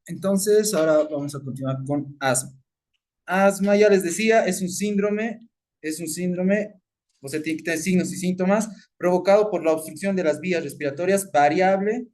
Entonces, ahora vamos a continuar con asma. Asma, ya les decía, es un síndrome, o sea, tiene que tener signos y síntomas provocado por la obstrucción de las vías respiratorias variable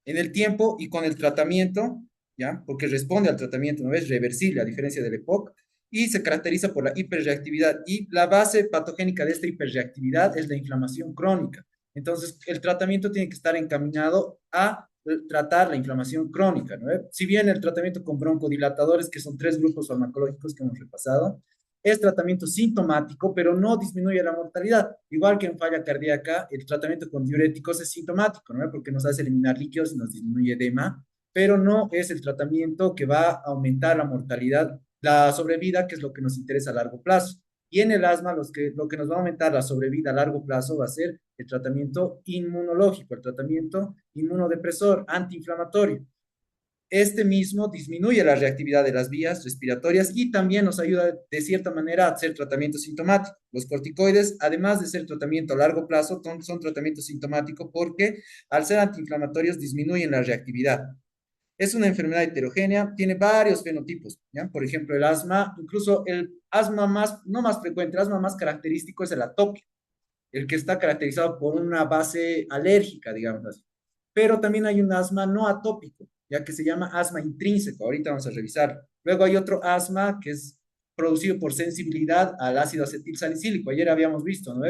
en el tiempo y con el tratamiento, ¿ya? Porque responde al tratamiento, no es reversible, a diferencia del EPOC, y se caracteriza por la hiperreactividad. Y la base patogénica de esta hiperreactividad es la inflamación crónica. Entonces, el tratamiento tiene que estar encaminado a tratar la inflamación crónica, ¿no? Si bien el tratamiento con broncodilatadores, que son tres grupos farmacológicos que hemos repasado, es tratamiento sintomático, pero no disminuye la mortalidad. Igual que en falla cardíaca, el tratamiento con diuréticos es sintomático, ¿no? Porque nos hace eliminar líquidos y nos disminuye edema, pero no es el tratamiento que va a aumentar la mortalidad, la sobrevida, que es lo que nos interesa a largo plazo. Y en el asma, lo que nos va a aumentar la sobrevida a largo plazo va a ser el tratamiento inmunológico, el tratamiento inmunodepresor, antiinflamatorio. Este mismo disminuye la reactividad de las vías respiratorias y también nos ayuda de cierta manera a hacer tratamiento sintomático. Los corticoides, además de ser tratamiento a largo plazo, son tratamiento sintomático porque al ser antiinflamatorios disminuyen la reactividad. Es una enfermedad heterogénea, tiene varios fenotipos, ¿ya? Por ejemplo, el asma, incluso el asma más, no más frecuente, el asma más característico es el atópico, el que está caracterizado por una base alérgica, digamos así. Pero también hay un asma no atópico, ya que se llama asma intrínseco. Ahorita vamos a revisar. Luego hay otro asma que es producido por sensibilidad al ácido acetilsalicílico. Ayer habíamos visto, ¿no?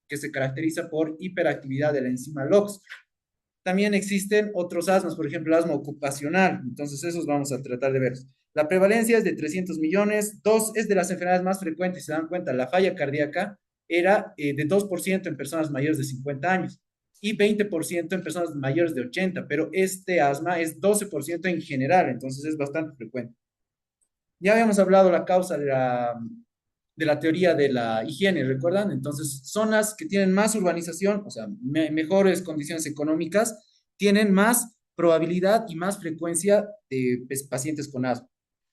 Que se caracteriza por hiperactividad de la enzima LOX. También existen otros asmas, por ejemplo, el asma ocupacional. Entonces, esos vamos a tratar de ver. La prevalencia es de 300 millones. Dos es de las enfermedades más frecuentes. Se dan cuenta, la falla cardíaca era de 2% en personas mayores de 50 años y 20% en personas mayores de 80, pero este asma es 12% en general, entonces es bastante frecuente. Ya habíamos hablado la causa de la teoría de la higiene, ¿recuerdan? Entonces, zonas que tienen más urbanización, o sea, mejores condiciones económicas, tienen más probabilidad y más frecuencia de pues, pacientes con asma.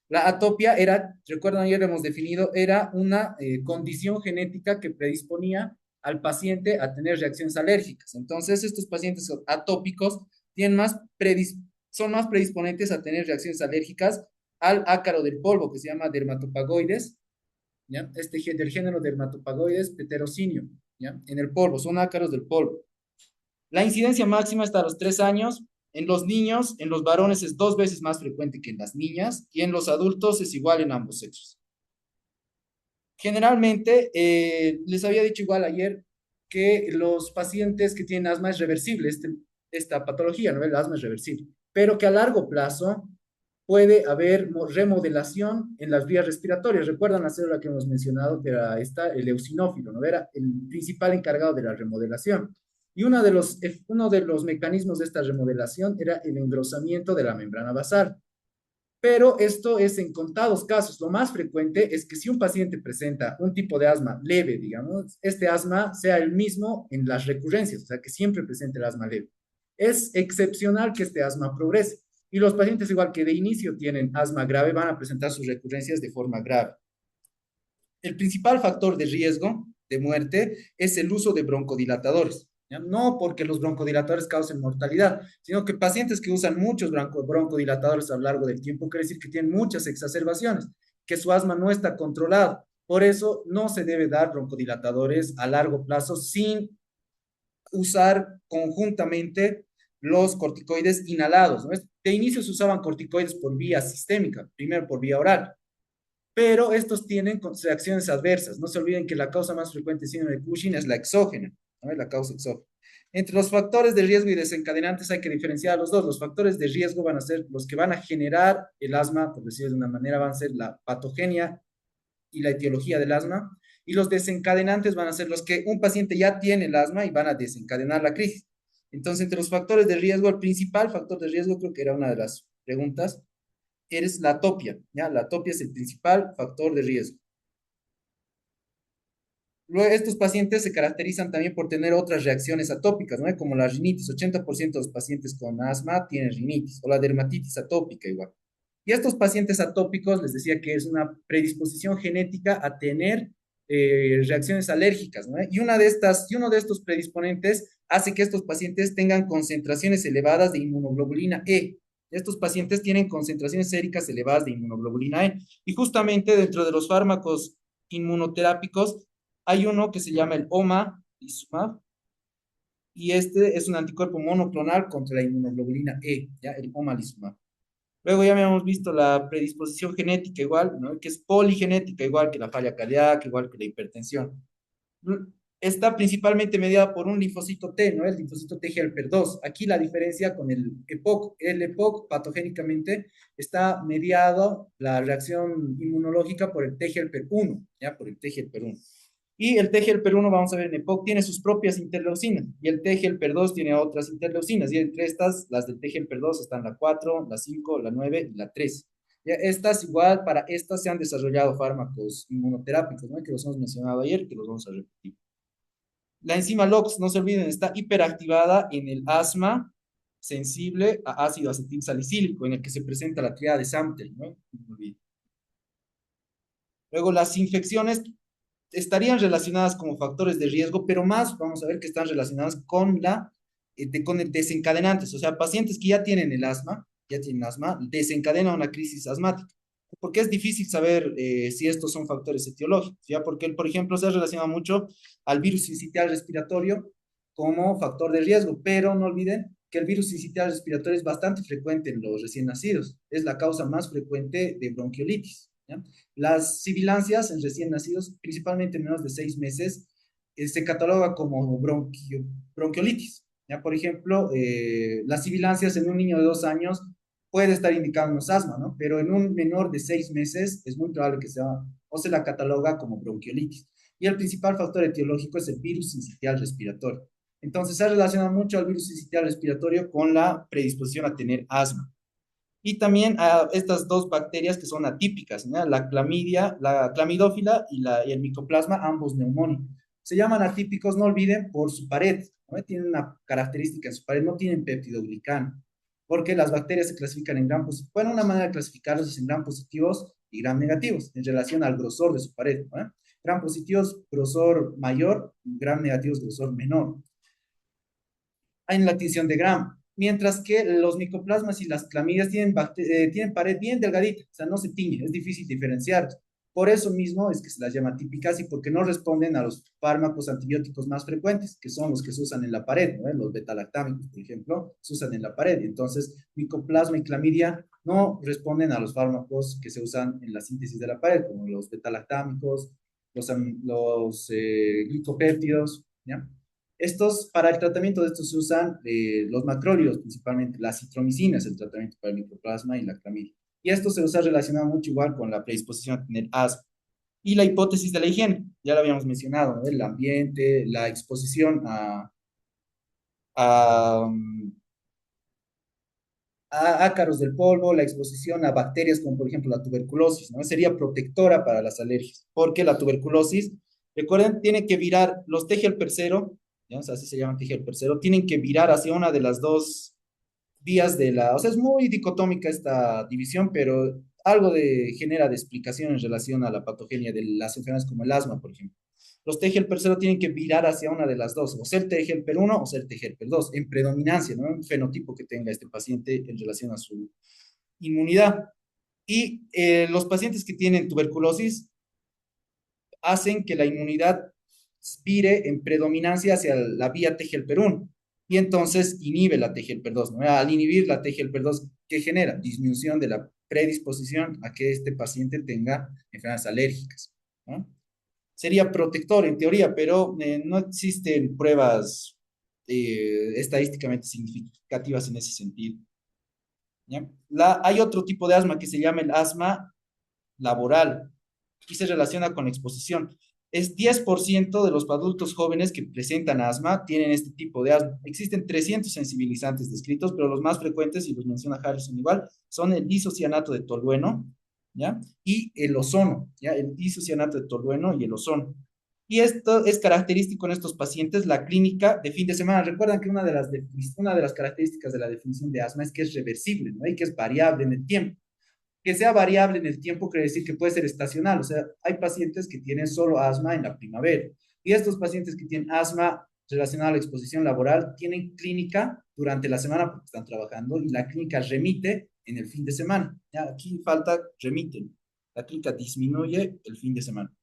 La atopia era, recuerdan, ayer hemos definido, era una condición genética que predisponía al paciente a tener reacciones alérgicas. Entonces, estos pacientes atópicos tienen son más predisponentes a tener reacciones alérgicas al ácaro del polvo, que se llama dermatopagoides, ¿ya? Del género dermatopagoides heterocinio, ¿ya? En el polvo, son ácaros del polvo. La incidencia máxima está a los 3 años. En los niños, en los varones es 2 veces más frecuente que en las niñas y en los adultos es igual en ambos sexos. Generalmente, les había dicho igual ayer que los pacientes que tienen asma es reversible, esta patología, ¿no? El asma es reversible, pero que a largo plazo puede haber remodelación en las vías respiratorias. ¿Recuerdan la célula que hemos mencionado, que era esta, el eosinófilo, ¿no? Era el principal encargado de la remodelación. Y uno de los mecanismos de esta remodelación era el engrosamiento de la membrana basal. Pero esto es en contados casos. Lo más frecuente es que si un paciente presenta un tipo de asma leve, digamos, este asma sea el mismo en las recurrencias, o sea, que siempre presente el asma leve. Es excepcional que este asma progrese. Y los pacientes, igual que de inicio tienen asma grave, van a presentar sus recurrencias de forma grave. El principal factor de riesgo de muerte es el uso de broncodilatadores. ¿Ya? No porque los broncodilatadores causen mortalidad, sino que pacientes que usan muchos broncodilatadores a lo largo del tiempo quiere decir que tienen muchas exacerbaciones, que su asma no está controlada. Por eso no se debe dar broncodilatadores a largo plazo sin usar conjuntamente los corticoides inhalados, ¿no? De inicio se usaban corticoides por vía sistémica, primero por vía oral, pero estos tienen reacciones adversas. No se olviden que la causa más frecuente de síndrome de Cushing es la exógena, ¿no? La causa exógena. Entre los factores de riesgo y desencadenantes hay que diferenciar a los dos. Los factores de riesgo van a ser los que van a generar el asma, por decirlo de una manera, van a ser la patogenia y la etiología del asma, y los desencadenantes van a ser los que un paciente ya tiene el asma y van a desencadenar la crisis. Entonces, entre los factores de riesgo, el principal factor de riesgo, creo que era una de las preguntas, es la atopia, ¿ya? La atopia es el principal factor de riesgo. Luego, estos pacientes se caracterizan también por tener otras reacciones atópicas, ¿no? Como la rinitis. 80% de los pacientes con asma tienen rinitis, o la dermatitis atópica igual. Y estos pacientes atópicos, les decía que es una predisposición genética a tener reacciones alérgicas, ¿no? Y uno de estos predisponentes hace que estos pacientes tengan concentraciones elevadas de inmunoglobulina E. Estos pacientes tienen concentraciones séricas elevadas de inmunoglobulina E. Y justamente dentro de los fármacos inmunoterápicos hay uno que se llama el omalizumab, y este es un anticuerpo monoclonal contra la inmunoglobulina E, ¿ya? El omalizumab. Luego ya habíamos visto la predisposición genética igual, ¿no? Que es poligenética, igual que la falla cardíaca, igual que la hipertensión. Está principalmente mediada por un linfocito T, ¿no? El linfocito T helper 2. Aquí la diferencia con el EPOC. El EPOC patogénicamente está mediado la reacción inmunológica por el T helper 1, ¿ya? Por el T helper 1. Y el T helper 1, vamos a ver, en EPOC tiene sus propias interleucinas y el T helper 2 tiene otras interleucinas. Y entre estas, las del T helper 2 están la 4, la 5, la 9 y la 3. Ya, estas igual, para estas se han desarrollado fármacos inmunoterápicos, ¿no? Que los hemos mencionado ayer, que los vamos a repetir. La enzima LOX, no se olviden, está hiperactivada en el asma sensible a ácido acetil salicílico, en el que se presenta la triada de Samtel, ¿no? No me olviden. Luego, las infecciones estarían relacionadas como factores de riesgo, pero más vamos a ver que están relacionadas con con el desencadenantes, o sea, pacientes que ya tienen asma, desencadenan una crisis asmática. Porque es difícil saber si estos son factores etiológicos, ¿ya? Porque, por ejemplo, se relaciona mucho al virus sincitial respiratorio como factor de riesgo, pero no olviden que el virus sincitial respiratorio es bastante frecuente en los recién nacidos, es la causa más frecuente de bronquiolitis, ¿ya? Las sibilancias en recién nacidos, principalmente en menos de 6 meses, se cataloga como bronquiolitis, ¿ya? Por ejemplo, las sibilancias en un niño de 2 años puede estar indicándonos asma, ¿no? Pero en un menor de 6 meses es muy probable que sea, o se la cataloga como bronquiolitis. Y el principal factor etiológico es el virus sincitial respiratorio. Entonces se relaciona mucho al virus sincitial respiratorio con la predisposición a tener asma. Y también a estas dos bacterias que son atípicas, ¿no? La clamidia, la clamidófila y el micoplasma, ambos neumónicos. Se llaman atípicos, no olviden, por su pared, ¿no? Tienen una característica en su pared, no tienen peptidoglicano, porque las bacterias se clasifican en gram positivos. Bueno, una manera de clasificarlos es en gram positivos y gram negativos, en relación al grosor de su pared, ¿no? Gram positivos, grosor mayor, gram negativos, grosor menor en la tinción de Gram, mientras que los micoplasmas y las clamidias tienen pared bien delgadita, o sea, no se tiñe, es difícil diferenciar. Por eso mismo es que se las llama típicas y porque no responden a los fármacos antibióticos más frecuentes, que son los que se usan en la pared, ¿no? Los betalactámicos, por ejemplo, se usan en la pared. Entonces, micoplasma y clamidia no responden a los fármacos que se usan en la síntesis de la pared, como los betalactámicos, los glicopéptidos, ¿ya? Estos, para el tratamiento de estos se usan los macrólidos, principalmente la citromicina es el tratamiento para el microplasma y la clamidia. Y esto se usa relacionado mucho igual con la predisposición a tener asma. Y la hipótesis de la higiene, ya lo habíamos mencionado, ¿no? El ambiente, la exposición a, a ácaros del polvo, la exposición a bacterias como por ejemplo la tuberculosis, ¿no? Sería protectora para las alergias, porque la tuberculosis, recuerden, tiene que virar los TGL cero, ¿ya? O sea, así se llaman TGL cero, tienen que virar hacia una de las dos vías o sea, es muy dicotómica esta división, pero algo genera de explicación en relación a la patogenia de las enfermedades como el asma, por ejemplo. Los T helper cero tienen que virar hacia una de las dos, o ser T helper 1 o ser T helper 2, en predominancia, ¿no? Un fenotipo que tenga este paciente en relación a su inmunidad. Y los pacientes que tienen tuberculosis hacen que la inmunidad vire en predominancia hacia la vía T helper 1 y entonces inhibe la T helper 2, ¿no? Al inhibir la T helper 2, ¿qué genera? Disminución de la predisposición a que este paciente tenga enfermedades alérgicas, ¿no? Sería protector en teoría, pero no existen pruebas estadísticamente significativas en ese sentido, ¿ya? Hay otro tipo de asma que se llama el asma laboral y se relaciona con la exposición. Es 10% de los adultos jóvenes que presentan asma tienen este tipo de asma. Existen 300 sensibilizantes descritos, pero los más frecuentes, y los menciona Harrison igual, son el isocianato de tolueno, ¿ya? Y el ozono, ¿ya? El isocianato de tolueno y el ozono. Y esto es característico en estos pacientes, la clínica de fin de semana. Recuerdan que una de las características de la definición de asma es que es reversible, ¿no? Y que es variable en el tiempo. Que sea variable en el tiempo quiere decir que puede ser estacional, o sea, hay pacientes que tienen solo asma en la primavera y estos pacientes que tienen asma relacionada a la exposición laboral tienen clínica durante la semana porque están trabajando y la clínica remite en el fin de semana. ¿Ya? Aquí falta remiten. La clínica disminuye el fin de semana.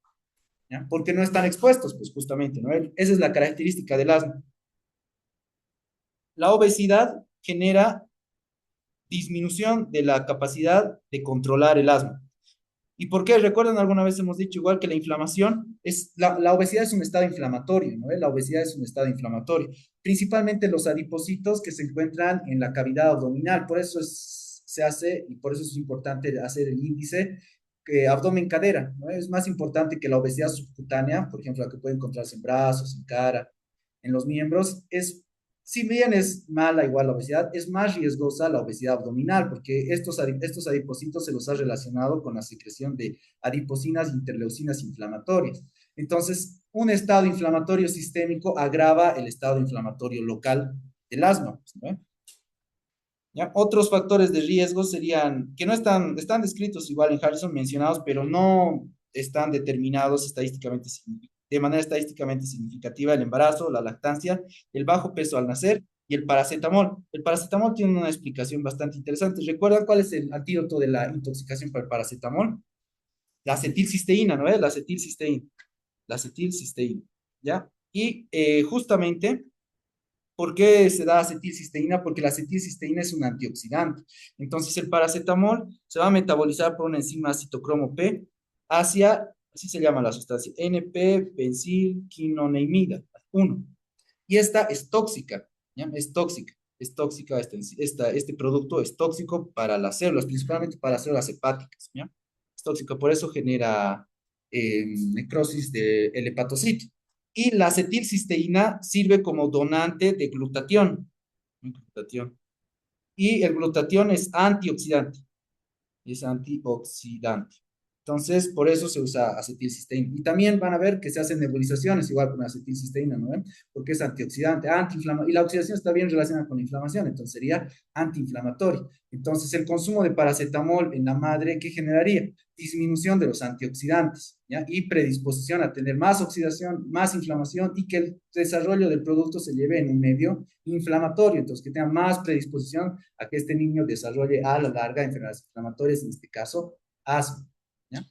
¿Ya? Porque no están expuestos, pues justamente, ¿no? Esa es la característica del asma. La obesidad genera disminución de la capacidad de controlar el asma. ¿Y por qué? Recuerdan, alguna vez hemos dicho igual que la inflamación la obesidad es un estado inflamatorio, ¿no? La obesidad es un estado inflamatorio, principalmente los adipocitos que se encuentran en la cavidad abdominal, por eso se hace y por eso es importante hacer el índice abdomen-cadera, ¿no? Es más importante que la obesidad subcutánea, por ejemplo, la que puede encontrarse en brazos, en cara, en los miembros, si bien es mala igual la obesidad, es más riesgosa la obesidad abdominal, porque estos adipocitos se los ha relacionado con la secreción de adipocinas e interleucinas inflamatorias. Entonces, un estado inflamatorio sistémico agrava el estado inflamatorio local del asma, pues, ¿no? ¿Ya? Otros factores de riesgo serían, que no están descritos igual en Harrison, mencionados, pero no están determinados estadísticamente, de manera estadísticamente significativa: el embarazo, la lactancia, el bajo peso al nacer y el paracetamol. El paracetamol tiene una explicación bastante interesante. ¿Recuerdan cuál es el antídoto de la intoxicación por el paracetamol? La acetilcisteína, ¿no es? La acetilcisteína, ¿ya? Y justamente, ¿por qué se da acetilcisteína? Porque la acetilcisteína es un antioxidante. Entonces, el paracetamol se va a metabolizar por una enzima citocromo P hacia, así se llama la sustancia, NP-pensilquinoneimida 1. Y esta es tóxica, ¿ya? Es tóxica, este producto es tóxico para las células, principalmente para las células hepáticas, ¿ya? Es tóxico, por eso genera necrosis del hepatocito. Y la acetilcisteína sirve como donante de glutatión. Glutatión. Y el glutatión es antioxidante. Entonces, por eso se usa acetilcisteína. Y también van a ver que se hacen nebulizaciones igual con acetilcisteína, ¿no ven? Porque es antioxidante, antiinflamatorio. Y la oxidación está bien relacionada con la inflamación, entonces sería antiinflamatorio. Entonces, el consumo de paracetamol en la madre, ¿qué generaría? Disminución de los antioxidantes, ¿ya? Y predisposición a tener más oxidación, más inflamación y que el desarrollo del producto se lleve en un medio inflamatorio, entonces que tenga más predisposición a que este niño desarrolle a la larga enfermedades inflamatorias, en este caso asma. ¿Ya?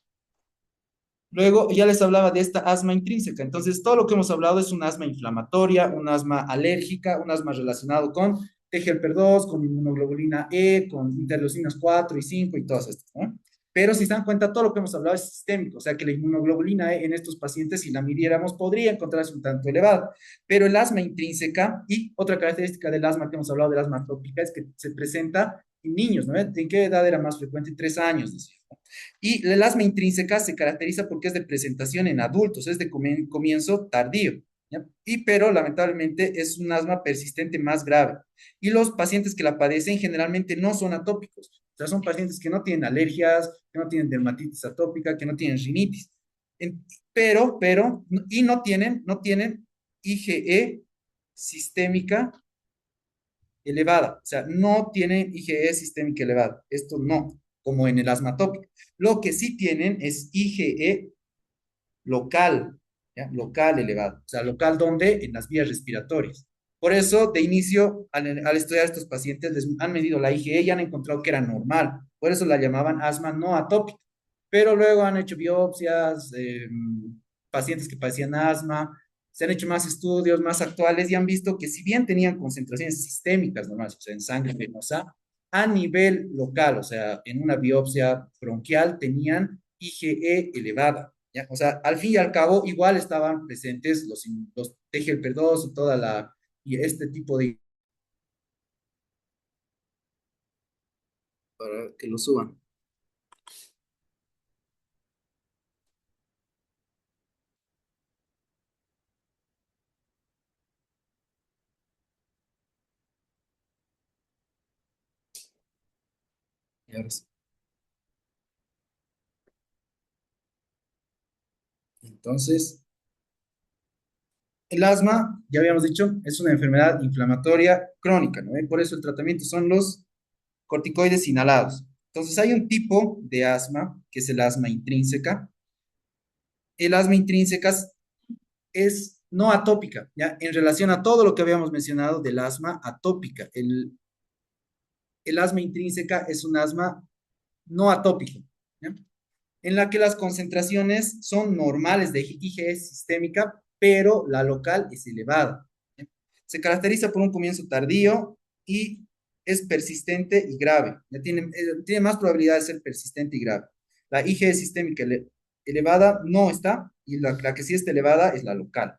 Luego ya les hablaba de esta asma intrínseca. Entonces, todo lo que hemos hablado es un asma inflamatoria, un asma alérgica, un asma relacionado con TGLP2, con inmunoglobulina E, con interleucinas 4 y 5 y todas estas, ¿no? Pero si se dan cuenta, todo lo que hemos hablado es sistémico, o sea que la inmunoglobulina E en estos pacientes, si la midiéramos, podría encontrarse un tanto elevada. Pero el asma intrínseca, y otra característica del asma que hemos hablado del asma atópica, es que se presenta en niños, ¿no? ¿En qué edad era más frecuente? 3 años, decía. Y el asma intrínseca se caracteriza porque es de presentación en adultos, es de comienzo tardío, ¿ya? Pero lamentablemente es un asma persistente más grave. Y los pacientes que la padecen generalmente no son atópicos, o sea, son pacientes que no tienen alergias, que no tienen dermatitis atópica, que no tienen rinitis. Y no tienen IgE sistémica elevada, o sea, no tienen IgE sistémica elevada, esto no, como en el asma atópico. Lo que sí tienen es IgE local, ¿ya? Local elevado, o sea, local donde en las vías respiratorias. Por eso, de inicio, al estudiar a estos pacientes, les han medido la IgE y han encontrado que era normal, por eso la llamaban asma no atópica. Pero luego han hecho biopsias, pacientes que padecían asma, se han hecho más estudios más actuales y han visto que si bien tenían concentraciones sistémicas normales, o sea, en sangre venosa, a nivel local, o sea, en una biopsia bronquial tenían IgE elevada, ¿ya? O sea, al fin y al cabo, igual estaban presentes los TGLP2 y este tipo de... para que lo suban. Y ahora sí. Entonces, el asma, ya habíamos dicho, es una enfermedad inflamatoria crónica, ¿no? Por eso el tratamiento son los corticoides inhalados. Entonces, hay un tipo de asma, que es el asma intrínseca. El asma intrínseca es no atópica, ¿ya? En relación a todo lo que habíamos mencionado del asma atópica. El asma intrínseca es un asma no atópico, ¿ya? En la que las concentraciones son normales de IgE sistémica, pero la local es elevada, ¿ya? Se caracteriza por un comienzo tardío y es persistente y grave. Ya tiene más probabilidad de ser persistente y grave. La IgE sistémica elevada no está, y la que sí está elevada es la local,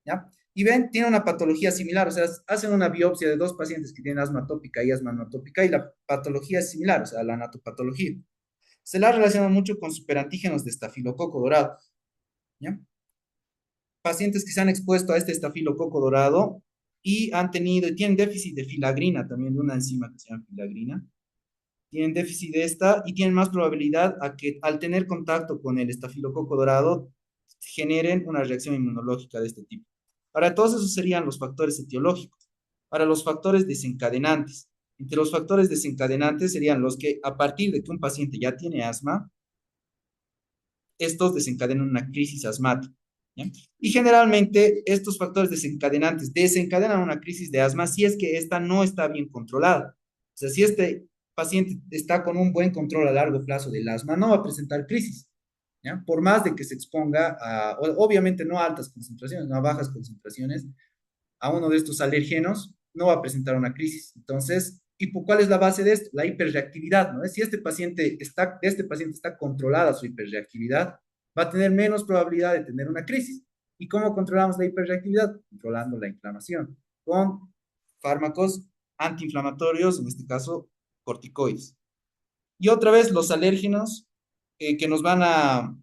¿ya? Y ven, tiene una patología similar, o sea, hacen una biopsia de dos pacientes que tienen asma atópica y asma no atópica, y la patología es similar, o sea, la anatopatología. Se la relaciona mucho con superantígenos de estafilococo dorado, ¿ya? Pacientes que se han expuesto a este estafilococo dorado y tienen déficit de filagrina, también de una enzima que se llama filagrina, tienen déficit de esta y tienen más probabilidad a que al tener contacto con el estafilococo dorado generen una reacción inmunológica de este tipo. Ahora, todos esos serían los factores etiológicos. Ahora, los factores desencadenantes. Entre los factores desencadenantes serían los que a partir de que un paciente ya tiene asma, estos desencadenan una crisis asmática, ¿ya? Y generalmente estos factores desencadenantes desencadenan una crisis de asma si es que esta no está bien controlada. O sea, si este paciente está con un buen control a largo plazo del asma, no va a presentar crisis, ¿ya? Por más de que se exponga a, obviamente no a altas concentraciones, no a bajas concentraciones, a uno de estos alérgenos, no va a presentar una crisis. Entonces, ¿cuál es la base de esto? La hiperreactividad, ¿no? Si este paciente está controlada su hiperreactividad, va a tener menos probabilidad de tener una crisis. ¿Y cómo controlamos la hiperreactividad? Controlando la inflamación con fármacos antiinflamatorios, en este caso corticoides. Y otra vez los alérgenos que nos van a,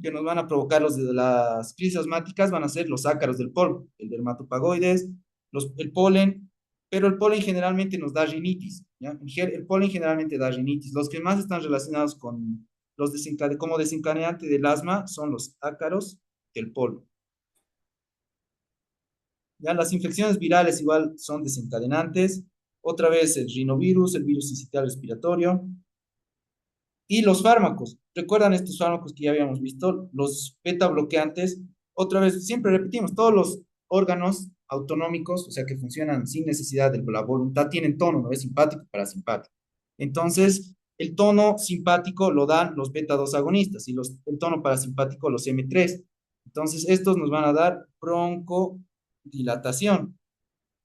que nos van a provocar de las crisis asmáticas van a ser los ácaros del polvo, el dermatopagoides, el polen, pero el polen generalmente nos da rinitis, ¿ya? El polen generalmente da rinitis. Los que más están relacionados con como desencadenante del asma son los ácaros del polvo. Ya las infecciones virales igual son desencadenantes. Otra vez el rinovirus, el virus sincitial respiratorio. Y los fármacos, ¿recuerdan estos fármacos que ya habíamos visto? Los beta bloqueantes, otra vez, siempre repetimos, todos los órganos autonómicos, o sea, que funcionan sin necesidad de la voluntad, tienen tono, ¿no? Es simpático, parasimpático. Entonces, el tono simpático lo dan los beta 2 agonistas y el tono parasimpático los M3. Entonces, estos nos van a dar broncodilatación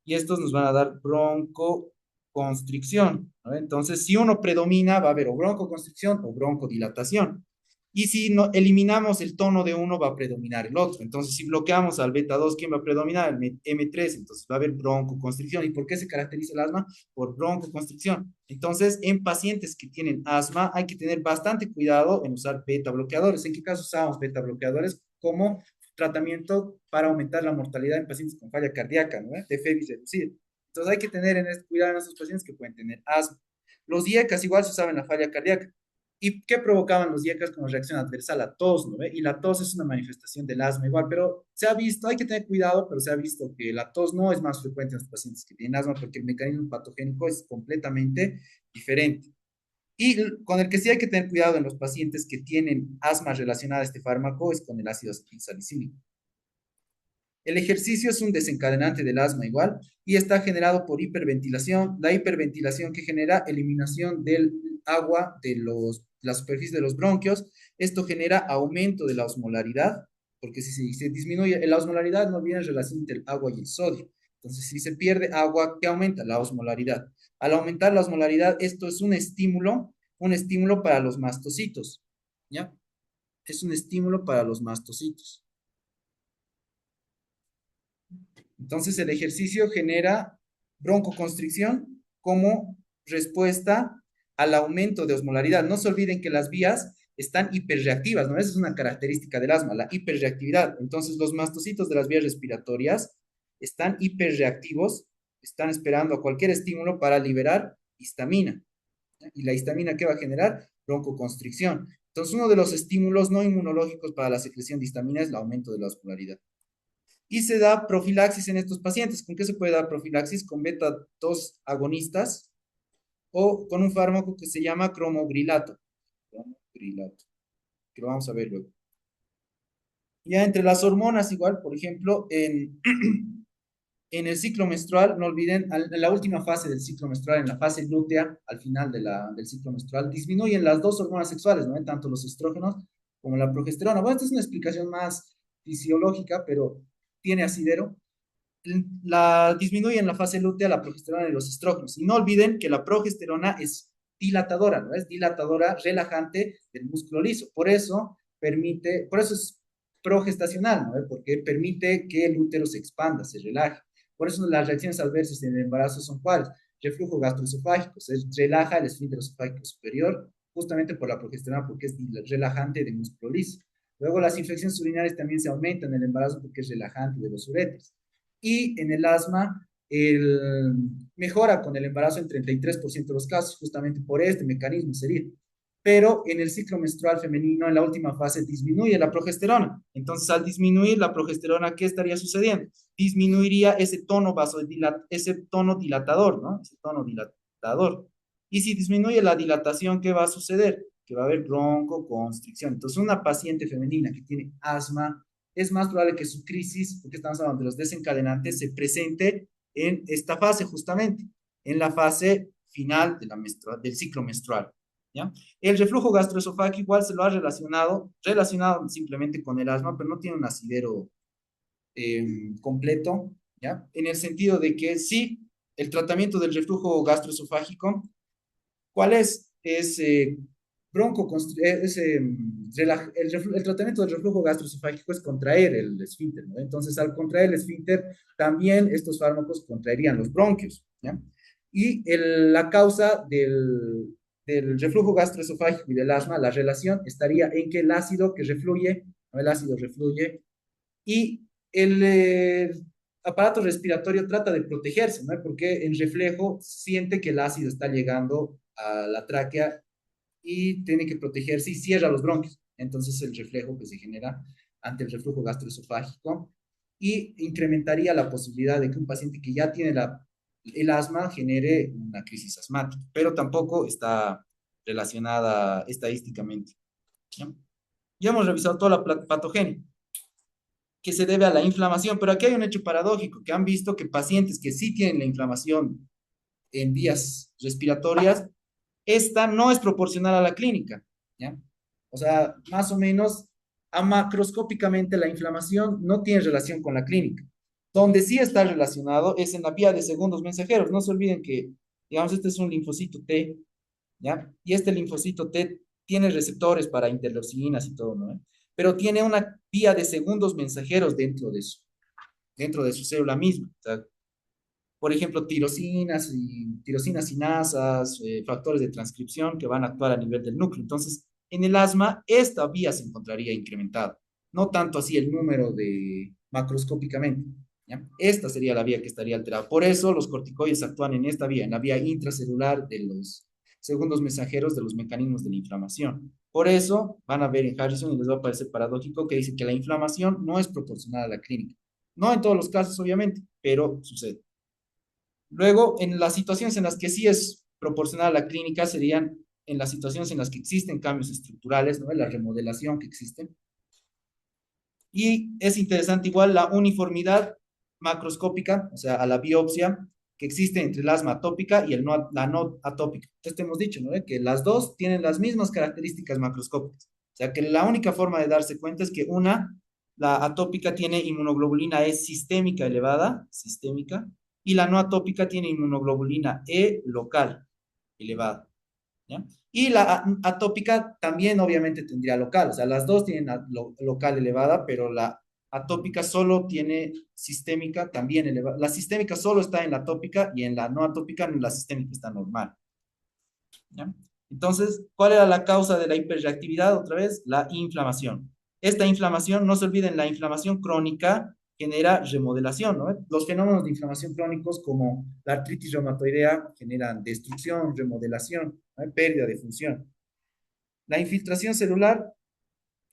y estos nos van a dar broncoconstricción, ¿no? Entonces, si uno predomina, va a haber o broncoconstricción o broncodilatación. Y si no, eliminamos el tono de uno, va a predominar el otro. Entonces, si bloqueamos al beta 2, ¿quién va a predominar? El M3, entonces va a haber broncoconstricción. ¿Y por qué se caracteriza el asma? Por broncoconstricción. Entonces, en pacientes que tienen asma, hay que tener bastante cuidado en usar beta bloqueadores. ¿En qué caso usamos beta bloqueadores? Como tratamiento para aumentar la mortalidad en pacientes con falla cardíaca, ¿no? De FEBIS reducida. Entonces hay que tener cuidado en esos pacientes que pueden tener asma. Los IECAS igual se usaban en la falla cardíaca. ¿Y qué provocaban los IECAS como reacción adversa? La tos, ¿no? Y la tos es una manifestación del asma igual, pero se ha visto, hay que tener cuidado, pero se ha visto que la tos no es más frecuente en los pacientes que tienen asma porque el mecanismo patogénico es completamente diferente. Y con el que sí hay que tener cuidado en los pacientes que tienen asma relacionada a este fármaco es con el ácido acetilsalicílico. El ejercicio es un desencadenante del asma igual y está generado por hiperventilación. La hiperventilación que genera eliminación del agua de la superficie de los bronquios. Esto genera aumento de la osmolaridad, porque si se disminuye la osmolaridad, no viene en relación entre el agua y el sodio. Entonces, si se pierde agua, ¿qué aumenta? La osmolaridad. Al aumentar la osmolaridad, esto es un estímulo para los mastocitos, ¿ya? Es un estímulo para los mastocitos. Entonces el ejercicio genera broncoconstricción como respuesta al aumento de osmolaridad. No se olviden que las vías están hiperreactivas, ¿no? Esa es una característica del asma, la hiperreactividad. Entonces los mastocitos de las vías respiratorias están hiperreactivos, están esperando a cualquier estímulo para liberar histamina. ¿Y la histamina qué va a generar? Broncoconstricción. Entonces uno de los estímulos no inmunológicos para la secreción de histamina es el aumento de la osmolaridad. Y se da profilaxis en estos pacientes. ¿Con qué se puede dar profilaxis? Con beta 2 agonistas o con un fármaco que se llama cromogrilato. Cromogrilato, que lo vamos a ver luego. Ya entre las hormonas, igual, por ejemplo, en el ciclo menstrual, no olviden, en la última fase del ciclo menstrual, en la fase lútea, al final del ciclo menstrual, disminuyen las dos hormonas sexuales, ¿no? Tanto los estrógenos como la progesterona. Bueno, esta es una explicación más fisiológica, pero tiene asidero. Disminuye en la fase lútea la progesterona y los estrógenos. Y no olviden que la progesterona es dilatadora, ¿no? Es dilatadora, relajante del músculo liso. Por eso es progestacional, ¿no? Porque permite que el útero se expanda, se relaje. Por eso las reacciones adversas en el embarazo son cuáles. Reflujo gastroesofágico, se relaja el esfínter esofágico superior, justamente por la progesterona, porque es relajante del músculo liso. Luego las infecciones urinarias también se aumentan en el embarazo porque es relajante de los uréteres. Y en el asma, mejora con el embarazo en 33% de los casos, justamente por este mecanismo sería. Pero en el ciclo menstrual femenino, en la última fase, disminuye la progesterona. Entonces, al disminuir la progesterona, ¿qué estaría sucediendo? Disminuiría ese tono ese tono dilatador, ¿no? Ese tono dilatador. Y si disminuye la dilatación, ¿qué va a suceder? Que va a haber broncoconstricción. Entonces, una paciente femenina que tiene asma, es más probable que su crisis, porque estamos hablando de los desencadenantes, se presente en esta fase justamente, en la fase final del ciclo menstrual. ¿Ya? El reflujo gastroesofágico igual se lo ha relacionado simplemente con el asma, pero no tiene un asidero completo, ¿ya? En el sentido de que sí, el tratamiento del reflujo gastroesofágico, ¿cuál es? Es el tratamiento del reflujo gastroesofágico es contraer el esfínter, ¿no? Entonces, al contraer el esfínter, también estos fármacos contraerían los bronquios, ¿ya? Y la causa del reflujo gastroesofágico y del asma, la relación estaría en que el ácido que refluye, ¿no? El ácido refluye y el aparato respiratorio trata de protegerse, ¿no? Porque en reflejo siente que el ácido está llegando a la tráquea y tiene que protegerse y cierra los bronquios. Entonces el reflejo que se genera ante el reflujo gastroesofágico y incrementaría la posibilidad de que un paciente que ya tiene el asma genere una crisis asmática, pero tampoco está relacionada estadísticamente. ¿Ya? Ya hemos revisado toda la patogenia que se debe a la inflamación, pero aquí hay un hecho paradójico, que han visto que pacientes que sí tienen la inflamación en vías respiratorias, esta no es proporcional a la clínica, ¿ya? O sea, más o menos, macroscópicamente la inflamación no tiene relación con la clínica. Donde sí está relacionado es en la vía de segundos mensajeros. No se olviden que, digamos, este es un linfocito T, ¿ya? Y este linfocito T tiene receptores para interleucinas y todo, ¿no? Pero tiene una vía de segundos mensajeros dentro de su célula misma. O sea, por ejemplo, tirosinas sinasas, factores de transcripción que van a actuar a nivel del núcleo. Entonces, en el asma, esta vía se encontraría incrementada, no tanto así el número de macroscópicamente. ¿Ya? Esta sería la vía que estaría alterada. Por eso los corticoides actúan en esta vía, en la vía intracelular de los segundos mensajeros de los mecanismos de la inflamación. Por eso van a ver en Harrison y les va a parecer paradójico que dice que la inflamación no es proporcional a la clínica. No en todos los casos, obviamente, pero sucede. Luego, en las situaciones en las que sí es proporcional a la clínica serían en las situaciones en las que existen cambios estructurales, ¿no? La remodelación que existe. Y es interesante igual la uniformidad macroscópica, o sea, a la biopsia, que existe entre el asma atópica y la no atópica. Entonces, te hemos dicho, ¿no? Que las dos tienen las mismas características macroscópicas. O sea, que la única forma de darse cuenta es que la atópica tiene inmunoglobulina E sistémica elevada, sistémica, y la no atópica tiene inmunoglobulina E local elevada. ¿Ya? Y la atópica también obviamente tendría local, o sea, las dos tienen local elevada, pero la atópica solo tiene sistémica también elevada. La sistémica solo está en la atópica y en la no atópica la sistémica está normal. ¿Ya? Entonces, ¿cuál era la causa de la hiperreactividad? Otra vez, la inflamación. Esta inflamación, no se olviden, la inflamación crónica genera remodelación, ¿no? Los fenómenos de inflamación crónicos como la artritis reumatoidea generan destrucción, remodelación, ¿no? Pérdida de función. La infiltración celular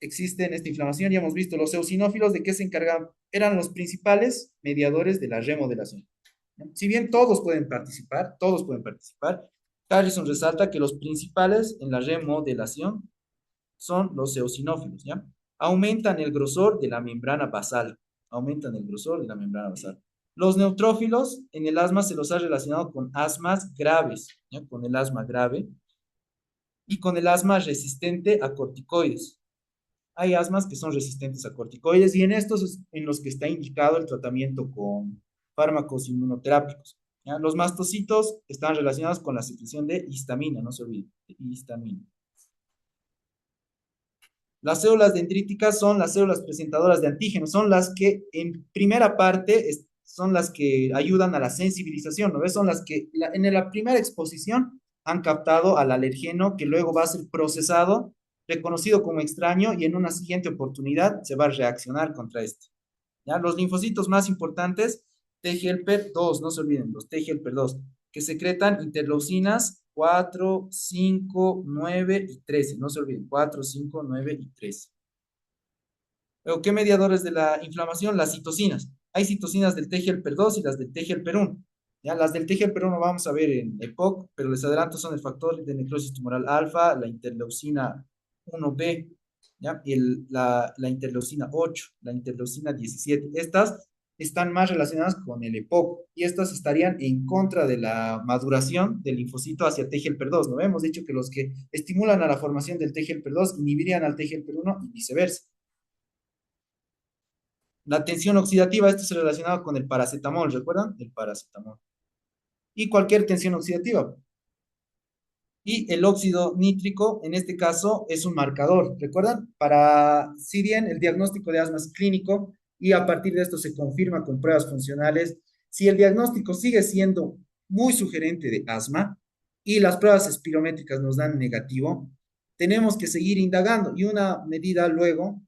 existe en esta inflamación, ya hemos visto, los eosinófilos de qué se encargan, eran los principales mediadores de la remodelación. ¿No? Si bien todos pueden participar, Harrison resalta que los principales en la remodelación son los eosinófilos, ¿ya? aumentan el grosor de la membrana basal. Aumentan el grosor de la membrana basal. Los neutrófilos en el asma se los ha relacionado con asmas graves, ¿ya? Con el asma grave y con el asma resistente a corticoides. Hay asmas que son resistentes a corticoides y en estos es en los que está indicado el tratamiento con fármacos inmunoterápicos. ¿Ya? Los mastocitos están relacionados con la secreción de histamina, no se olviden, de histamina. Las células dendríticas son las células presentadoras de antígenos, son las que en primera parte son las que ayudan a la sensibilización, ¿no ves? Son las que en la primera exposición han captado al alergeno que luego va a ser procesado, reconocido como extraño y en una siguiente oportunidad se va a reaccionar contra este. ¿Ya? Los linfocitos más importantes, T-helper 2, no se olviden, los T-helper 2, que secretan interleucinas 4, 5, 9 y 13, no se olviden, 4, 5, 9 y 13. Luego, ¿qué mediadores de la inflamación? Las citocinas. Hay citocinas del T-helper 2 y las del T-helper 1. ¿Ya? Las del T-helper 1 vamos a ver en EPOC, pero les adelanto son el factor de necrosis tumoral alfa, la interleucina 1B, ¿ya? Y la interleucina 8, la interleucina 17. Estas están más relacionadas con el EPOC y estas estarían en contra de la maduración del linfocito hacia T-helper 2. ¿No? Hemos dicho que los que estimulan a la formación del T-helper 2 inhibirían al T-helper 1 y viceversa. La tensión oxidativa, esto se relacionaba con el paracetamol, ¿recuerdan? El paracetamol. Y cualquier tensión oxidativa. Y el óxido nítrico, en este caso, es un marcador. ¿Recuerdan? Si bien el diagnóstico de asma es clínico y a partir de esto se confirma con pruebas funcionales, si el diagnóstico sigue siendo muy sugerente de asma y las pruebas espirométricas nos dan negativo, tenemos que seguir indagando. Y una medida luego,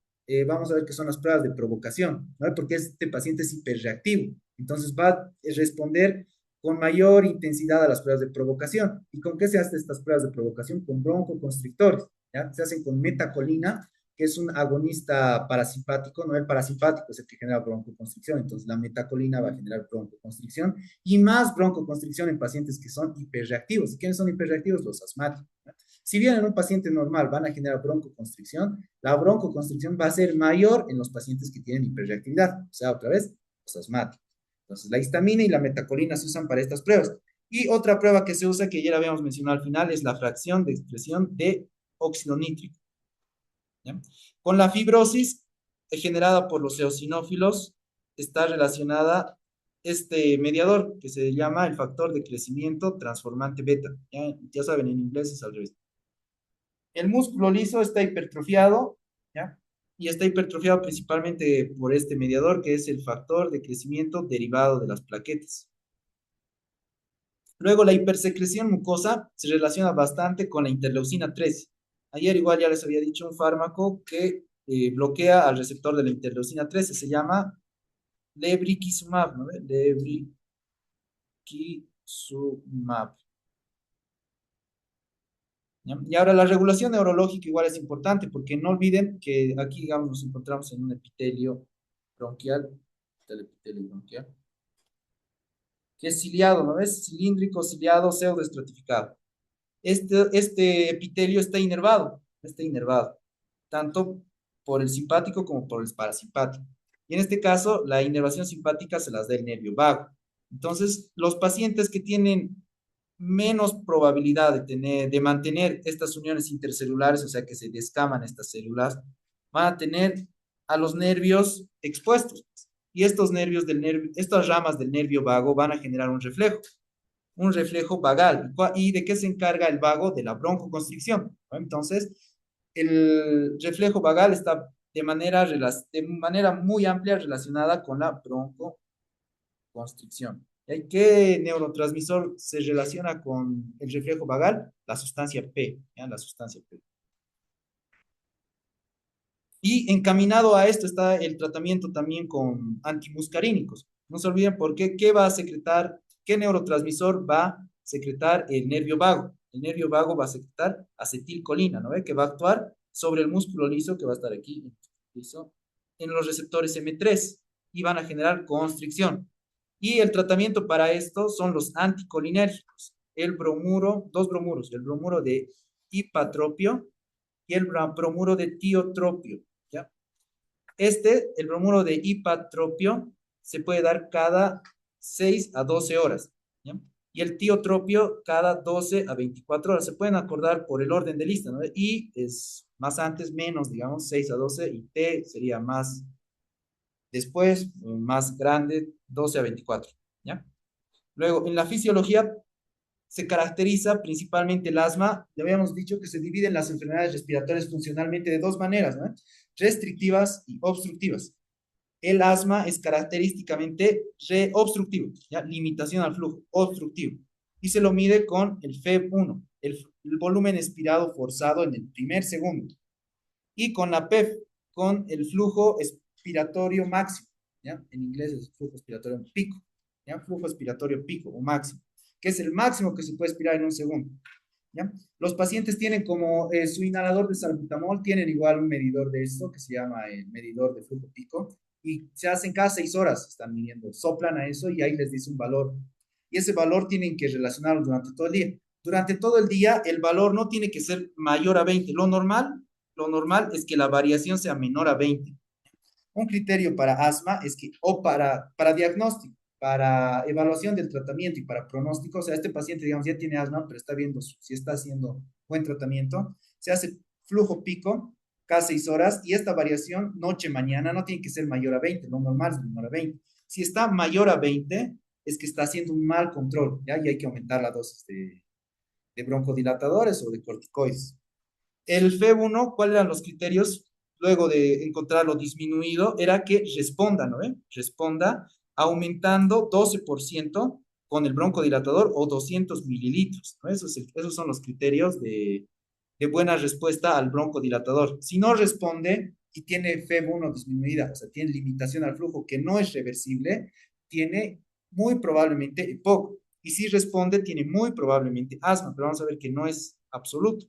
vamos a ver qué son las pruebas de provocación, ¿no? Porque este paciente es hiperreactivo. Entonces va a responder con mayor intensidad a las pruebas de provocación. ¿Y con qué se hacen estas pruebas de provocación? Con broncoconstrictores, ¿ya? Se hacen con metacolina, que es un agonista parasimpático, no el parasimpático es el que genera broncoconstricción, entonces la metacolina va a generar broncoconstricción y más broncoconstricción en pacientes que son hiperreactivos. ¿Y quiénes son hiperreactivos? Los asmáticos. ¿Ya? Si bien en un paciente normal van a generar broncoconstricción, la broncoconstricción va a ser mayor en los pacientes que tienen hiperreactividad, o sea, otra vez, los asmáticos. Entonces, la histamina y la metacolina se usan para estas pruebas. Y otra prueba que se usa, que ya la habíamos mencionado al final, es la fracción de expresión de óxido nítrico. ¿Ya? Con la fibrosis generada por los eosinófilos está relacionada este mediador que se llama el factor de crecimiento transformante beta. Ya saben, en inglés es al revés. El músculo liso está hipertrofiado, ¿ya? Y está hipertrofiado principalmente por este mediador que es el factor de crecimiento derivado de las plaquetas. Luego, la hipersecreción mucosa se relaciona bastante con la interleucina 13. Ayer igual ya les había dicho un fármaco que bloquea al receptor de la interleucina 13, se llama lebrikizumab, ¿no? Lebrikizumab. ¿Ya? Y ahora la regulación neurológica igual es importante, porque no olviden que aquí, digamos, nos encontramos en un epitelio bronquial, el epitelio bronquial, que es ciliado, ¿no ves? Cilíndrico, ciliado, pseudoestratificado. Este epitelio está inervado, tanto por el simpático como por el parasimpático. Y en este caso, la inervación simpática se las da el nervio vago. Entonces, los pacientes que tienen menos probabilidad de mantener estas uniones intercelulares, o sea, que se descaman estas células, van a tener a los nervios expuestos. Y estos nervios estas ramas del nervio vago van a generar un reflejo vagal. ¿Y de qué se encarga el vago? De la broncoconstricción, ¿no? Entonces, el reflejo vagal está de manera muy amplia relacionada con la broncoconstricción. ¿Y qué neurotransmisor se relaciona con el reflejo vagal? La sustancia P, ¿ya? La sustancia P. Y encaminado a esto está el tratamiento también con antimuscarínicos. No se olviden por qué va a secretar, qué neurotransmisor va a secretar el nervio vago. El nervio vago va a secretar acetilcolina, ¿no ve? Que va a actuar sobre el músculo liso, que va a estar aquí, liso, en los receptores M3 y van a generar constricción. Y el tratamiento para esto son los anticolinérgicos. Dos bromuros, el bromuro de hipatropio y el bromuro de tiotropio, ¿ya? El bromuro de hipatropio, se puede dar cada 6 a 12 horas, ¿ya? Y el tiotropio cada 12 a 24 horas. Se pueden acordar por el orden de lista, ¿no? I es más antes, menos, digamos, 6 a 12, y T sería más después, más grande, 12 a 24, ¿ya? Luego, en la fisiología se caracteriza principalmente el asma. Ya habíamos dicho que se dividen las enfermedades respiratorias funcionalmente de dos maneras, ¿no? Restrictivas y obstructivas. El asma es característicamente obstructivo, ¿ya? Limitación al flujo, obstructivo. Y se lo mide con el FEV1, el volumen expirado forzado en el primer segundo. Y con la PEF, con el flujo expiratorio máximo, ¿ya? En inglés es flujo expiratorio pico, ¿ya? Flujo expiratorio pico o máximo, que es el máximo que se puede expirar en un segundo, ¿ya? Los pacientes tienen como su inhalador de salbutamol, tienen igual un medidor de esto que se llama el medidor de flujo pico, y se hacen cada 6 horas, están midiendo, soplan a eso y ahí les dice un valor. Y ese valor tienen que relacionarlo durante todo el día. Durante todo el día, el valor no tiene que ser mayor a 20. Lo normal es que la variación sea menor a 20. Un criterio para asma es que, o para diagnóstico, para evaluación del tratamiento y para pronóstico, o sea, este paciente, digamos, ya tiene asma, pero está viendo si está haciendo buen tratamiento, se hace flujo pico cada 6 horas, y esta variación noche-mañana no tiene que ser mayor a 20, lo normal es menor a 20. Si está mayor a 20, es que está haciendo un mal control, ¿ya? Y hay que aumentar la dosis de broncodilatadores o de corticoides. El FEB1, ¿cuáles eran los criterios? Luego de encontrarlo disminuido, era que responda, ¿no? Responda aumentando 12% con el broncodilatador o 200 mililitros, ¿no? Esos son los criterios de buena respuesta al broncodilatador. Si no responde y tiene FEB1 disminuida, o sea, tiene limitación al flujo que no es reversible, tiene muy probablemente EPOC. Y si responde, tiene muy probablemente asma, pero vamos a ver que no es absoluto.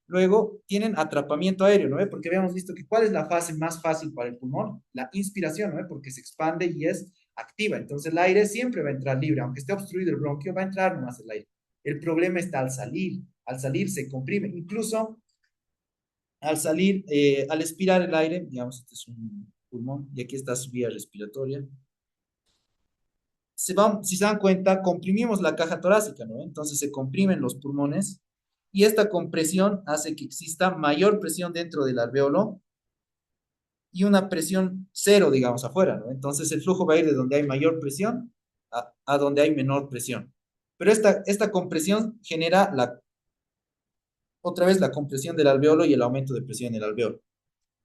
Luego tienen atrapamiento aéreo, ¿no? Porque habíamos visto que cuál es la fase más fácil para el pulmón, la inspiración, ¿no? Porque se expande y es activa. Entonces el aire siempre va a entrar libre, aunque esté obstruido el bronquio, va a entrar nomás el aire. El problema está al salir se comprime. Incluso al salir, al expirar el aire, digamos, este es un pulmón y aquí está su vía respiratoria. Si se dan cuenta, comprimimos la caja torácica, ¿no? Entonces se comprimen los pulmones y esta compresión hace que exista mayor presión dentro del alveolo y una presión cero, digamos, afuera, ¿no? Entonces el flujo va a ir de donde hay mayor presión a donde hay menor presión. Pero esta compresión genera otra vez la compresión del alveolo y el aumento de presión en el alveolo.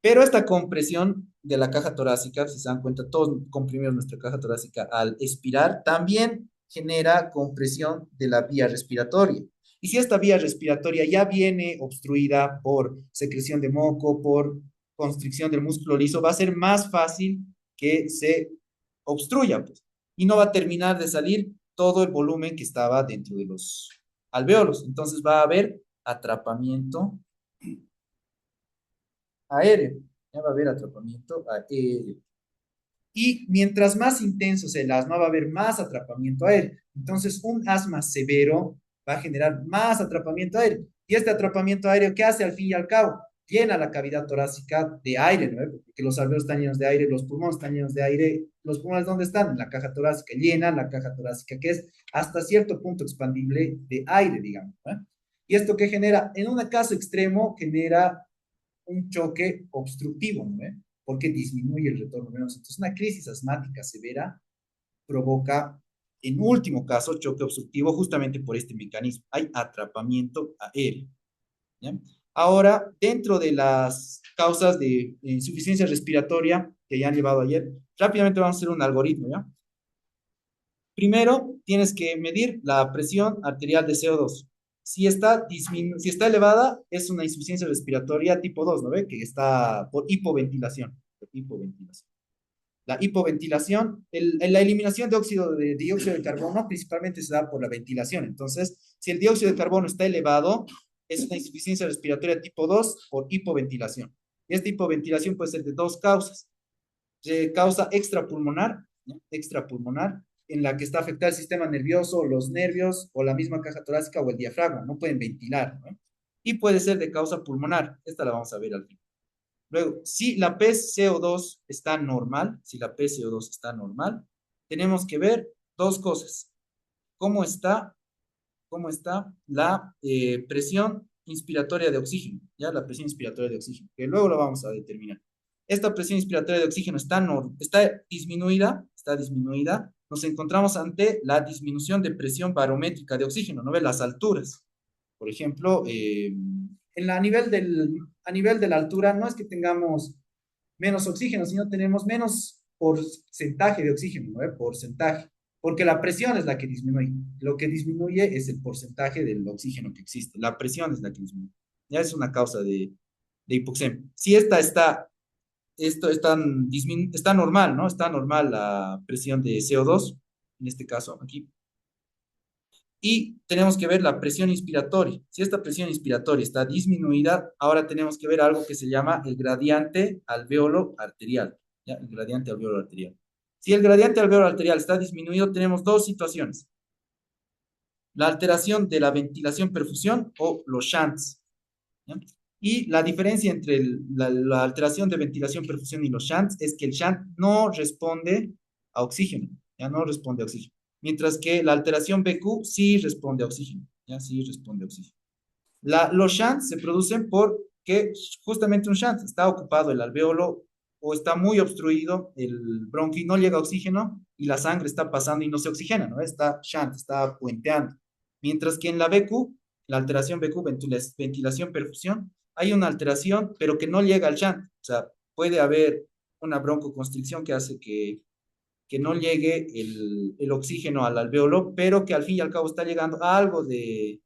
Pero esta compresión de la caja torácica, si se dan cuenta, todos comprimimos nuestra caja torácica al expirar, también genera compresión de la vía respiratoria. Y si esta vía respiratoria ya viene obstruida por secreción de moco, por constricción del músculo liso, va a ser más fácil que se obstruya, pues, y no va a terminar de salir todo el volumen que estaba dentro de los alveolos. Entonces va a haber atrapamiento aéreo. Ya va a haber atrapamiento aéreo. Y mientras más intenso sea el asma, va a haber más atrapamiento aéreo. Entonces, un asma severo va a generar más atrapamiento aéreo. Y este atrapamiento aéreo, ¿qué hace al fin y al cabo? Llena la cavidad torácica de aire, ¿no? Porque los alveolos están llenos de aire, los pulmones están llenos de aire. ¿Los pulmones dónde están? En la caja torácica. Llena la caja torácica, que es hasta cierto punto expandible de aire, digamos, ¿no? ¿Y esto qué genera? En un caso extremo, genera un choque obstructivo, ¿no? Porque disminuye el retorno venoso. Entonces, una crisis asmática severa provoca, en último caso, choque obstructivo justamente por este mecanismo. Hay atrapamiento aéreo, ¿ya? Ahora, dentro de las causas de insuficiencia respiratoria que ya han llevado ayer, rápidamente vamos a hacer un algoritmo, ¿ya? Primero, tienes que medir la presión arterial de CO2. Si está elevada, es una insuficiencia respiratoria tipo 2, ¿no ve? Que está por hipoventilación. La hipoventilación, la eliminación de dióxido de carbono principalmente se da por la ventilación. Entonces, si el dióxido de carbono está elevado, es una insuficiencia respiratoria tipo 2 por hipoventilación. Y esta hipoventilación puede ser de dos causas. Causa extrapulmonar, ¿no? Extrapulmonar, en la que está afectado el sistema nervioso, los nervios, o la misma caja torácica o el diafragma, no pueden ventilar, ¿no? Y puede ser de causa pulmonar, esta la vamos a ver al fin. Luego, si la PCO2 está normal, si la PCO2 está normal, tenemos que ver dos cosas. ¿Cómo está, cómo está la presión inspiratoria de oxígeno? ¿Ya? La presión inspiratoria de oxígeno, que luego lo vamos a determinar. Esta presión inspiratoria de oxígeno está disminuida, está disminuida. Nos encontramos ante la disminución de presión barométrica de oxígeno, ¿no ve? Las alturas. Por ejemplo, a nivel de la altura, no es que tengamos menos oxígeno, sino tenemos menos porcentaje de oxígeno, ¿no? Porcentaje, porque la presión es la que disminuye. Lo que disminuye es el porcentaje del oxígeno que existe. La presión es la que disminuye. Ya es una causa de hipoxemia. Si esto está normal, ¿no? Está normal la presión de CO2, en este caso aquí, y tenemos que ver la presión inspiratoria. Si esta presión inspiratoria está disminuida, ahora tenemos que ver algo que se llama el gradiente alveolo arterial. ¿Ya? El gradiente alveolo arterial. Si el gradiente alveolo arterial está disminuido, tenemos dos situaciones. La alteración de la ventilación-perfusión o los shunts. ¿Ya? Y la diferencia entre la alteración de ventilación-perfusión y los shunts es que el shunt no responde a oxígeno, ya no responde a oxígeno. Mientras que la alteración BQ sí responde a oxígeno, ya sí responde a oxígeno. Los shunts se producen porque justamente un shunt está ocupado el alveolo o está muy obstruido el bronquio y no llega oxígeno y la sangre está pasando y no se oxigena, ¿no? Está shunt, está puenteando. Mientras que en la BQ, la alteración BQ, ventilación-perfusión, hay una alteración, pero que no llega al shunt. O sea, puede haber una broncoconstricción que hace que no llegue el oxígeno al alveolo, pero que al fin y al cabo está llegando a algo de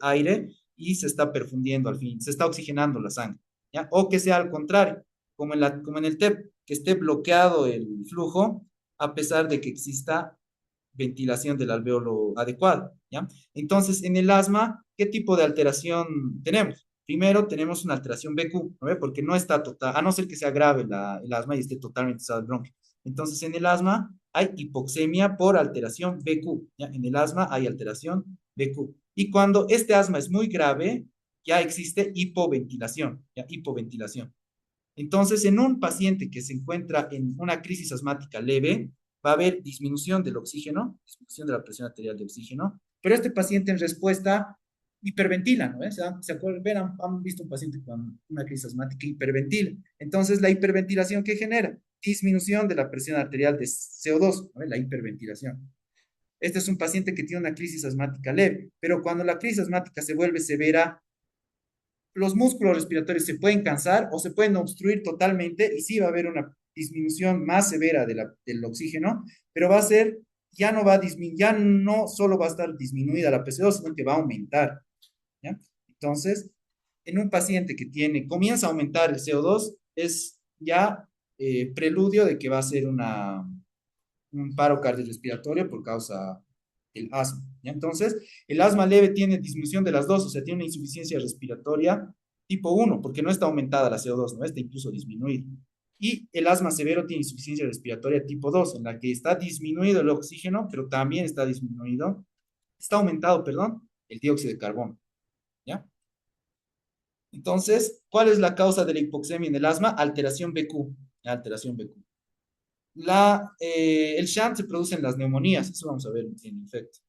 aire y se está perfundiendo al fin, se está oxigenando la sangre, ¿ya? O que sea al contrario, como en el TEP, que esté bloqueado el flujo a pesar de que exista ventilación del alveolo adecuada, ¿ya? Entonces, en el asma, ¿qué tipo de alteración tenemos? Primero, tenemos una alteración BQ, ¿no ve? Porque no está total, a no ser que sea grave el asma y esté totalmente cerrado el bronquio. Entonces, en el asma hay hipoxemia por alteración BQ, ¿ya? En el asma hay alteración BQ. Y cuando este asma es muy grave, ya existe hipoventilación, ¿ya? Hipoventilación. Entonces, en un paciente que se encuentra en una crisis asmática leve, va a haber disminución del oxígeno, disminución de la presión arterial de oxígeno, pero este paciente en respuesta hiperventila, ¿no? ¿Se acuerdan? Han visto un paciente con una crisis asmática que hiperventila. Entonces, la hiperventilación, ¿qué genera? Disminución de la presión arterial de CO2, ¿no? La hiperventilación. Este es un paciente que tiene una crisis asmática leve, pero cuando la crisis asmática se vuelve severa, los músculos respiratorios se pueden cansar o se pueden obstruir totalmente y sí va a haber una disminución más severa del oxígeno, pero va a ser, ya no va a disminuir, ya no solo va a estar disminuida la PCO2, sino que va a aumentar, ¿ya? Entonces, en un paciente que comienza a aumentar el CO2, es ya preludio de que va a ser un paro cardiorrespiratorio por causa del asma, ¿ya? Entonces, el asma leve tiene disminución de las dos, o sea, tiene una insuficiencia respiratoria tipo 1, porque no está aumentada la CO2, no está incluso disminuida. Y el asma severo tiene insuficiencia respiratoria tipo 2, en la que está disminuido el oxígeno, pero también está aumentado, perdón, el dióxido de carbono, ¿ya? Entonces, ¿cuál es la causa de la hipoxemia en el asma? Alteración BQ, ¿ya? Alteración BQ. El shunt se produce en las neumonías, eso vamos a ver en efecto.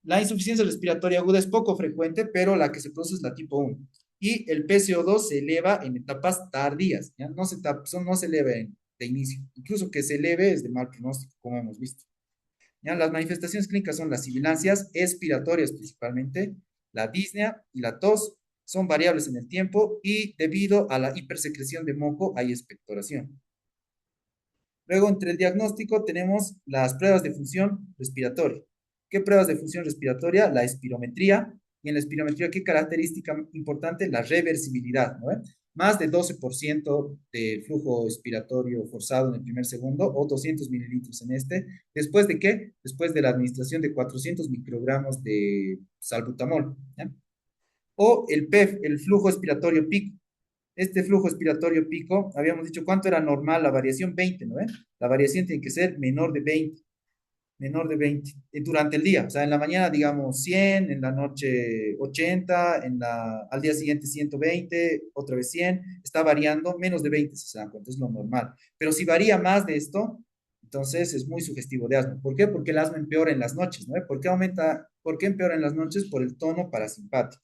La insuficiencia respiratoria aguda es poco frecuente, pero la que se produce es la tipo 1. Y el PCO2 se eleva en etapas tardías, ¿ya? No se eleva de inicio. Incluso que se eleve es de mal pronóstico, como hemos visto. ¿Ya? Las manifestaciones clínicas son las sibilancias expiratorias principalmente, la disnea y la tos son variables en el tiempo y debido a la hipersecreción de moco hay expectoración. Luego, entre el diagnóstico tenemos las pruebas de función respiratoria. ¿Qué pruebas de función respiratoria? La espirometría. Y en la espirometría, ¿qué característica importante? La reversibilidad, ¿no? Más de 12% de flujo expiratorio forzado en el primer segundo o 200 mililitros en este. ¿Después de qué? Después de la administración de 400 microgramos de salbutamol, ¿ya? O el PEF, el flujo expiratorio pico. Este flujo expiratorio pico, habíamos dicho cuánto era normal, la variación 20, ¿no ven? La variación tiene que ser menor de 20. menor de 20 durante el día. O sea, en la mañana, digamos, 100, en la noche 80, al día siguiente 120, otra vez 100. Está variando menos de 20, si se dan cuenta, es lo normal. Pero si varía más de esto, entonces es muy sugestivo de asma. ¿Por qué? Porque el asma empeora en las noches, ¿no? ¿Por qué aumenta? ¿Por qué empeora en las noches? Por el tono parasimpático.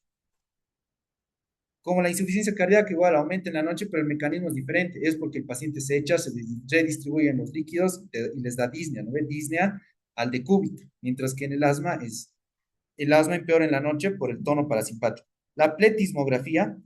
Como la insuficiencia cardíaca igual aumenta en la noche, pero el mecanismo es diferente. Es porque el paciente se echa, se redistribuyen los líquidos y les da disnea, ¿no? Disnea al decúbito, mientras que en el asma empeora en la noche por el tono parasimpático. La pletismografía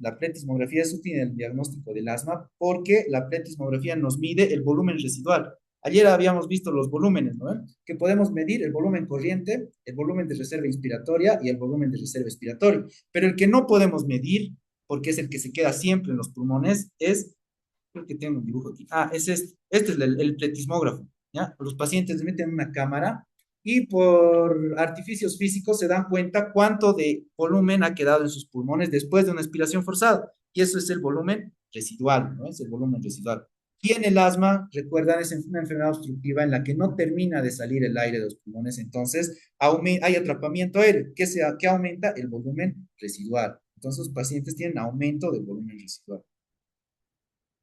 es útil en el diagnóstico del asma porque la pletismografía nos mide el volumen residual. Ayer habíamos visto los volúmenes, ¿no? Que podemos medir el volumen corriente, el volumen de reserva inspiratoria y el volumen de reserva expiratoria. Pero el que no podemos medir, porque es el que se queda siempre en los pulmones, creo que tengo un dibujo aquí. Es este es el pletismógrafo, ¿ya? Los pacientes les meten una cámara y por artificios físicos se dan cuenta cuánto de volumen ha quedado en sus pulmones después de una expiración forzada. Y eso es el volumen residual, ¿no? Es el volumen residual. Y en el asma, recuerdan, es una enfermedad obstructiva en la que no termina de salir el aire de los pulmones, entonces hay atrapamiento aéreo, que aumenta el volumen residual. Entonces, los pacientes tienen aumento del volumen residual.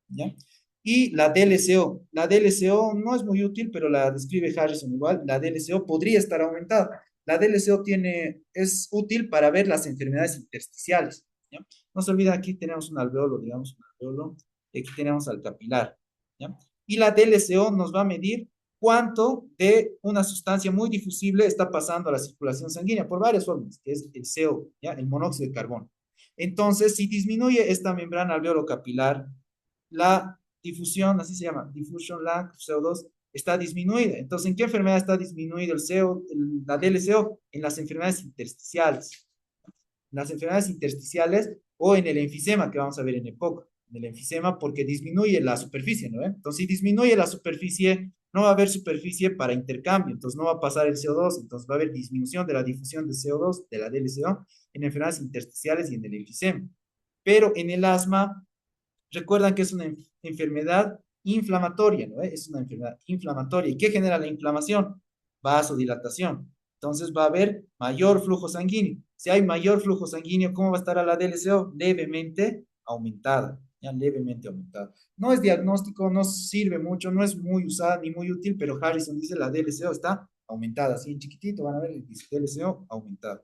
¿Ya? Y la DLCO no es muy útil, pero la describe Harrison igual, la DLCO podría estar aumentada. La DLCO es útil para ver las enfermedades intersticiales, ¿ya? No se olvida, aquí tenemos un alveolo, digamos, un alveolo, y aquí tenemos al capilar, ¿ya? Y la DLCO nos va a medir cuánto de una sustancia muy difusible está pasando a la circulación sanguínea por varias formas, que es el CO, ¿ya? El monóxido de carbono. Entonces, si disminuye esta membrana alveolo capilar, la difusión, así se llama, diffusion lag CO2, está disminuida. Entonces, ¿en qué enfermedad está disminuido la DLCO? En las enfermedades intersticiales. En las enfermedades intersticiales o en el enfisema que vamos a ver en EPOC. En el enfisema porque disminuye la superficie, ¿no? Entonces, si disminuye la superficie, no va a haber superficie para intercambio, entonces no va a pasar el CO2, entonces va a haber disminución de la difusión de CO2, de la DLCO, en enfermedades intersticiales y en el enfisema. Pero en el asma recuerdan que es una enfermedad inflamatoria, ¿no? Es una enfermedad inflamatoria. ¿Y qué genera la inflamación? Vasodilatación. Entonces va a haber mayor flujo sanguíneo. Si hay mayor flujo sanguíneo, ¿cómo va a estar a la DLCO? Levemente aumentada, ya levemente aumentada. No es diagnóstico, no sirve mucho, no es muy usada ni muy útil, pero Harrison dice la DLCO está aumentada. Así en chiquitito van a ver, dice DLCO aumentada.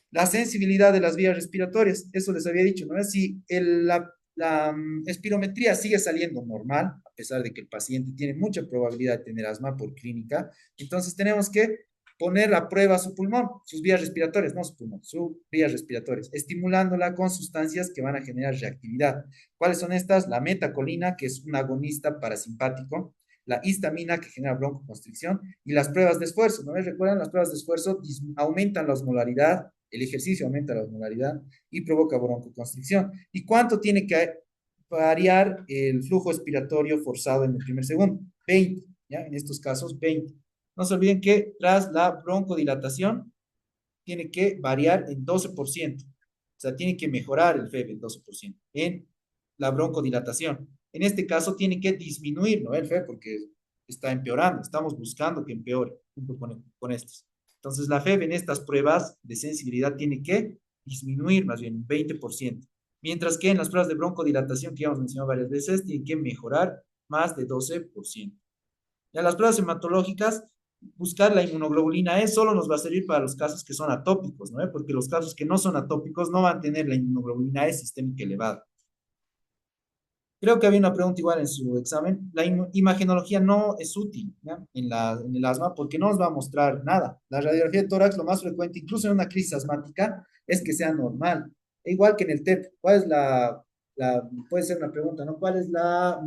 La sensibilidad de las vías respiratorias, eso les había dicho, ¿no? Si espirometría sigue saliendo normal, a pesar de que el paciente tiene mucha probabilidad de tener asma por clínica, entonces tenemos que poner a prueba su pulmón, sus vías respiratorias, no su pulmón, sus vías respiratorias, estimulándola con sustancias que van a generar reactividad. ¿Cuáles son estas? La metacolina, que es un agonista parasimpático, la histamina, que genera broncoconstricción, y las pruebas de esfuerzo, ¿no? ¿Recuerdan? Las pruebas de esfuerzo aumentan la osmolaridad, el ejercicio aumenta la osmolaridad y provoca broncoconstricción. ¿Y cuánto tiene que variar el flujo expiratorio forzado en el primer segundo? 20, ¿ya? En estos casos, 20. No se olviden que tras la broncodilatación tiene que variar en 12%. O sea, tiene que mejorar el FEB en 12% en la broncodilatación. En este caso tiene que disminuir, ¿no? El FEB porque está empeorando. Estamos buscando que empeore junto con estos. Entonces, la FEB en estas pruebas de sensibilidad tiene que disminuir más bien un 20%, mientras que en las pruebas de broncodilatación que ya hemos mencionado varias veces, tiene que mejorar más de 12%. Ya las pruebas hematológicas, buscar la inmunoglobulina E solo nos va a servir para los casos que son atópicos, ¿no? Porque los casos que no son atópicos no van a tener la inmunoglobulina E sistémica elevada. Creo que había una pregunta igual en su examen. La imagenología no es útil, ¿ya? En el asma porque no nos va a mostrar nada. La radiografía de tórax, lo más frecuente, incluso en una crisis asmática, es que sea normal. E igual que en el TEP, ¿cuál es puede ser una pregunta, ¿no? ¿Cuál es la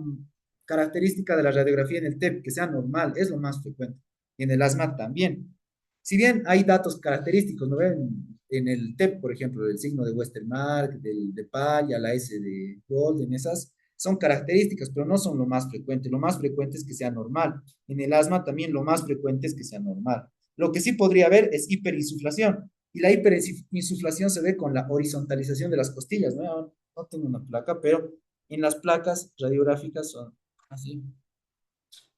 característica de la radiografía en el TEP? Que sea normal, es lo más frecuente. Y en el asma también. Si bien hay datos característicos, ¿no ven? En el TEP, por ejemplo, el signo de Westermarck, de Palla, la S de Golden, esas son características, pero no son lo más frecuente. Lo más frecuente es que sea normal. En el asma también lo más frecuente es que sea normal. Lo que sí podría haber es hiperinsuflación. Y la hiperinsuflación se ve con la horizontalización de las costillas. No, no tengo una placa, pero en las placas radiográficas son así.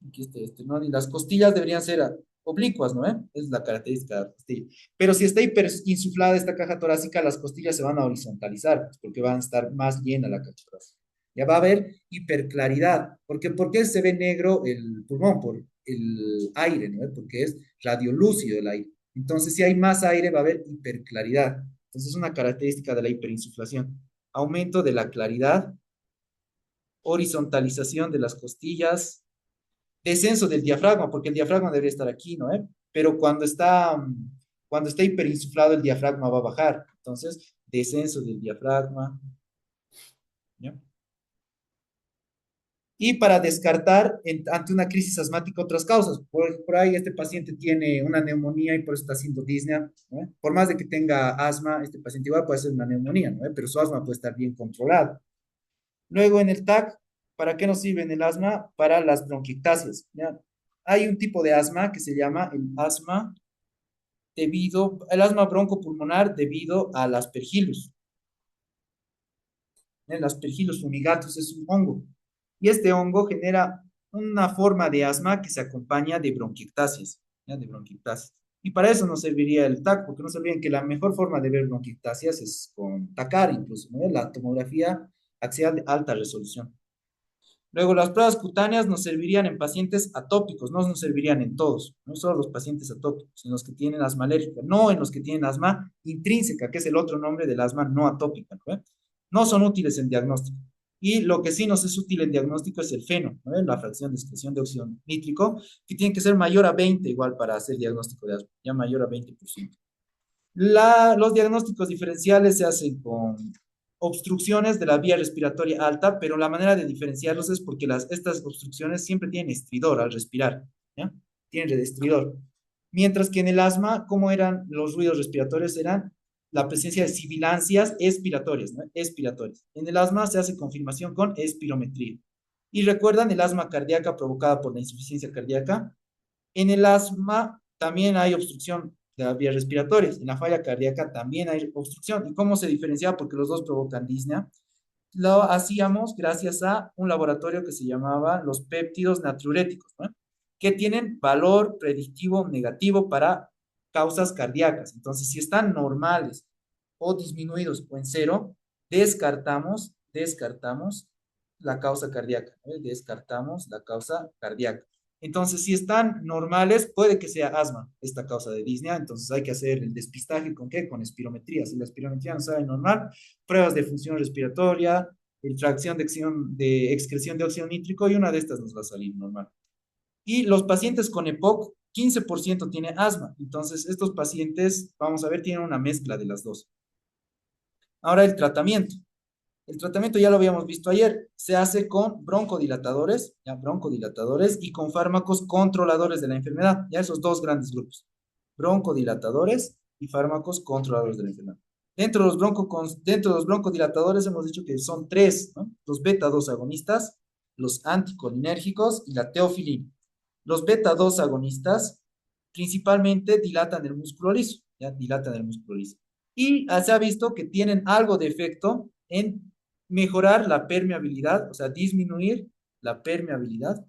Aquí está este, ¿no? Y las costillas deberían ser oblicuas, ¿no? Es la característica de la costilla. Pero si está hiperinsuflada esta caja torácica, las costillas se van a horizontalizar, pues, porque van a estar más llena la caja torácica. Ya va a haber hiperclaridad. ¿Por qué se ve negro el pulmón? Por el aire, ¿no? Porque es radiolúcido el aire. Entonces, si hay más aire, va a haber hiperclaridad. Entonces, es una característica de la hiperinsuflación. Aumento de la claridad, horizontalización de las costillas, descenso del diafragma, porque el diafragma debería estar aquí, ¿no? Pero cuando está hiperinsuflado, el diafragma va a bajar. Entonces, descenso del diafragma, ¿ya? Y para descartar ante una crisis asmática otras causas. Por ahí este paciente tiene una neumonía y por eso está haciendo disnea, ¿no? Por más de que tenga asma, este paciente igual puede ser una neumonía, ¿no? Pero su asma puede estar bien controlada. Luego en el TAC, ¿para qué nos sirve en el asma? Para las bronquiectasias, ¿ya? Hay un tipo de asma que se llama el asma broncopulmonar debido al aspergillus. El aspergillus fumigatus es un hongo. Y este hongo genera una forma de asma que se acompaña de bronquiectasias, ¿ya? De bronquiectasias. Y para eso nos serviría el TAC, porque no se olviden que la mejor forma de ver bronquiectasias es con TACAR incluso, ¿no? La tomografía axial de alta resolución. Luego, las pruebas cutáneas nos servirían en pacientes atópicos, no nos servirían en todos, no solo los pacientes atópicos, en los que tienen asma alérgica, no en los que tienen asma intrínseca, que es el otro nombre del asma no atópica, ¿no? No son útiles en diagnóstico. Y lo que sí nos es útil en diagnóstico es el FeNO, ¿no? La fracción de excreción de óxido nítrico, que tiene que ser mayor a 20 igual para hacer diagnóstico de asma, ya mayor a 20%. Los diagnósticos diferenciales se hacen con obstrucciones de la vía respiratoria alta, pero la manera de diferenciarlos es porque estas obstrucciones siempre tienen estridor al respirar, ¿ya? Tienen estridor. Mientras que en el asma, ¿cómo eran los ruidos respiratorios? Eran la presencia de sibilancias expiratorias, ¿no? Expiratorias. En el asma se hace confirmación con espirometría. Y recuerdan el asma cardíaca provocada por la insuficiencia cardíaca. En el asma también hay obstrucción de las vías respiratorias. En la falla cardíaca también hay obstrucción. ¿Y cómo se diferenciaba? Porque los dos provocan disnea. Lo hacíamos gracias a un laboratorio que se llamaba los péptidos natriuréticos, ¿no? Que tienen valor predictivo negativo para causas cardíacas. Entonces, si están normales o disminuidos o en cero, descartamos la causa cardíaca, ¿no? Descartamos la causa cardíaca. Entonces, si están normales, puede que sea asma esta causa de disnea. Entonces, hay que hacer el despistaje ¿con qué? Con espirometría. Si la espirometría no sale normal, pruebas de función respiratoria, extracción de excreción de óxido nítrico y una de estas nos va a salir normal. Y los pacientes con EPOC, 15% tiene asma. Entonces, estos pacientes, vamos a ver, tienen una mezcla de las dos. Ahora, el tratamiento. El tratamiento ya lo habíamos visto ayer, se hace con broncodilatadores, ya broncodilatadores y con fármacos controladores de la enfermedad, ya esos dos grandes grupos, broncodilatadores y fármacos controladores de la enfermedad. Dentro de los broncodilatadores hemos dicho que son tres, ¿no? Los beta 2 agonistas, los anticolinérgicos y la teofilina. Los beta 2 agonistas principalmente dilatan el músculo liso, ya dilatan el músculo liso. Y se ha visto que tienen algo de efecto en mejorar la permeabilidad, o sea, disminuir la permeabilidad,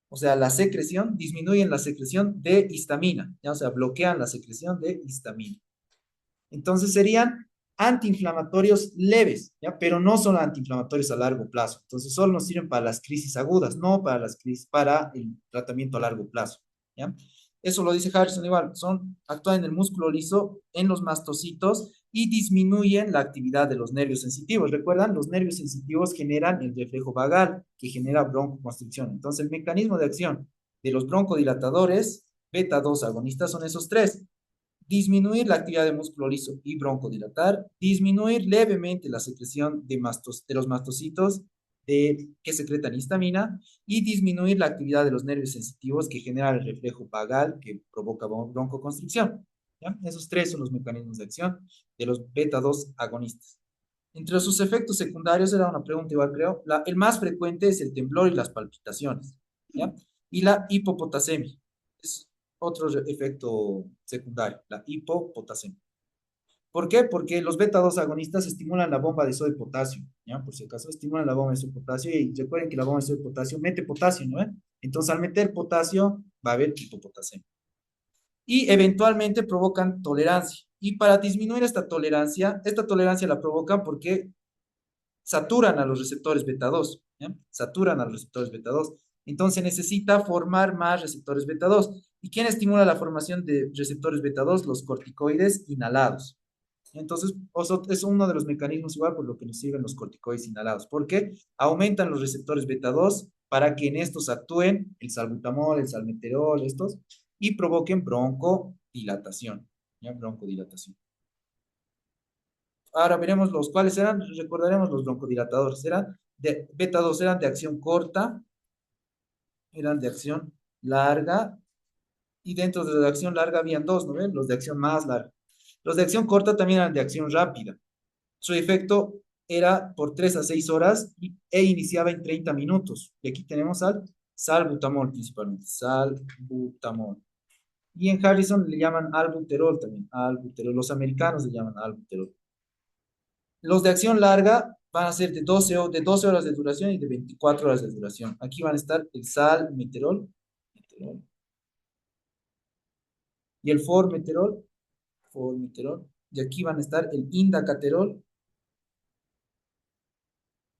o sea, la secreción, disminuyen la secreción de histamina, ¿ya? O sea, bloquean la secreción de histamina. Entonces serían antiinflamatorios leves, ¿ya? Pero no son antiinflamatorios a largo plazo. Entonces solo nos sirven para las crisis agudas, no para las crisis, para el tratamiento a largo plazo, ¿ya? Eso lo dice Harrison igual, actúan en el músculo liso, en los mastocitos y disminuyen la actividad de los nervios sensitivos. ¿Recuerdan? Los nervios sensitivos generan el reflejo vagal que genera broncoconstricción. Entonces el mecanismo de acción de los broncodilatadores beta 2 agonistas son esos tres: disminuir la actividad de músculo liso y broncodilatar, disminuir levemente la secreción de los mastocitos que secretan histamina y disminuir la actividad de los nervios sensitivos que generan el reflejo vagal que provoca broncoconstricción. ¿Ya? Esos tres son los mecanismos de acción de los beta 2 agonistas. Entre sus efectos secundarios, era una pregunta igual creo, el más frecuente es el temblor y las palpitaciones, ¿ya? Y la hipopotasemia. Es otro efecto secundario, la hipopotasemia. ¿Por qué? Porque los beta 2 agonistas estimulan la bomba de sodio de potasio, ¿ya? Por si acaso, estimulan la bomba de sodio de potasio y recuerden que la bomba de sodio de potasio mete potasio, ¿no? Entonces, al meter potasio, va a haber hipopotasemia. Y eventualmente provocan tolerancia. Y para disminuir esta tolerancia la provocan porque saturan a los receptores beta 2, ¿ya? Saturan a los receptores beta 2. Entonces necesita formar más receptores beta 2. ¿Y quién estimula la formación de receptores beta 2? Los corticoides inhalados. Entonces, es uno de los mecanismos igual por lo que nos sirven los corticoides inhalados, porque aumentan los receptores beta 2 para que en estos actúen el salbutamol, el salmeterol, estos, y provoquen broncodilatación, ¿ya? Broncodilatación. Ahora veremos los cuáles eran, recordaremos los broncodilatadores, eran de beta 2, eran de acción corta, eran de acción larga, y dentro de la acción larga habían dos, ¿no ven? Los de acción más larga. Los de acción corta también eran de acción rápida. Su efecto era por 3 a 6 horas e iniciaba en 30 minutos. Y aquí tenemos al salbutamol principalmente, salbutamol. Y en Harrison le llaman albuterol también, albuterol. Los americanos le llaman albuterol. Los de acción larga van a ser de 12 horas de duración y de 24 horas de duración. Aquí van a estar el salmeterol y el formeterol. Y aquí van a estar el indacaterol.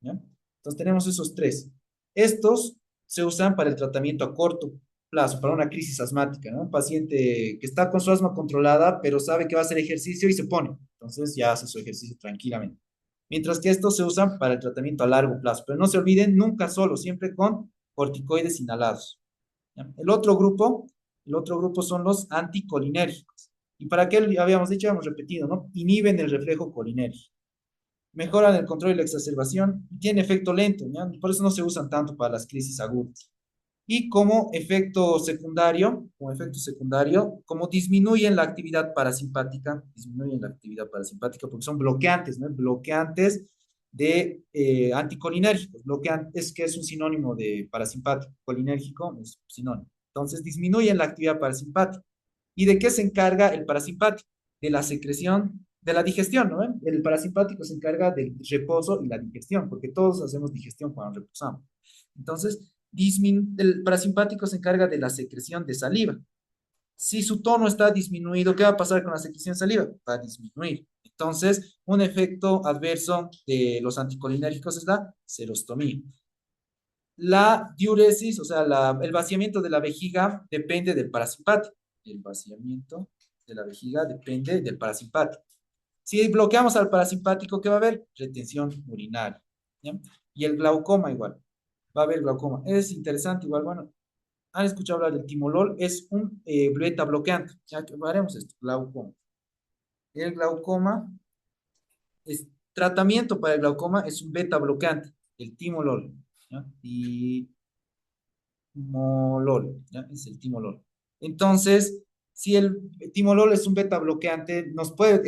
¿Ya? Entonces tenemos esos tres. Estos se usan para el tratamiento a corto plazo, para una crisis asmática, ¿no? Un paciente que está con su asma controlada, pero sabe que va a hacer ejercicio y se pone. Entonces ya hace su ejercicio tranquilamente. Mientras que estos se usan para el tratamiento a largo plazo. Pero no se olviden, nunca solo, siempre con corticoides inhalados. ¿Ya? El otro grupo son los anticolinérgicos. ¿Y para qué habíamos dicho? Habíamos repetido, ¿no? Inhiben el reflejo colinérgico, mejoran el control y la exacerbación y tienen efecto lento, ¿ya? Por eso no se usan tanto para las crisis agudas. Y como disminuyen la actividad parasimpática, porque son bloqueantes, ¿no? Bloqueantes de anticolinérgicos. Es que es un sinónimo de parasimpático. Colinérgico es sinónimo. Entonces disminuyen la actividad parasimpática. ¿Y de qué se encarga el parasimpático? De la secreción, de la digestión, ¿no? El parasimpático se encarga del reposo y la digestión, porque todos hacemos digestión cuando reposamos. Entonces, el parasimpático se encarga de la secreción de saliva. Si su tono está disminuido, ¿qué va a pasar con la secreción de saliva? Va a disminuir. Entonces, un efecto adverso de los anticolinérgicos es la serostomía. La diuresis, o sea, el vaciamiento de la vejiga depende del parasimpático. El vaciamiento de la vejiga depende del parasimpático. Si bloqueamos al parasimpático, ¿qué va a haber? Retención urinaria. ¿Ya? Y el glaucoma igual. Va a haber glaucoma. Es interesante igual, bueno, han escuchado hablar del timolol, es un beta bloqueante. Ya que haremos esto, glaucoma. El glaucoma, tratamiento para el glaucoma es un beta bloqueante, el timolol. ¿Ya? Timolol, ¿ya? Es el timolol. Entonces, si el timolol es un beta bloqueante, nos puede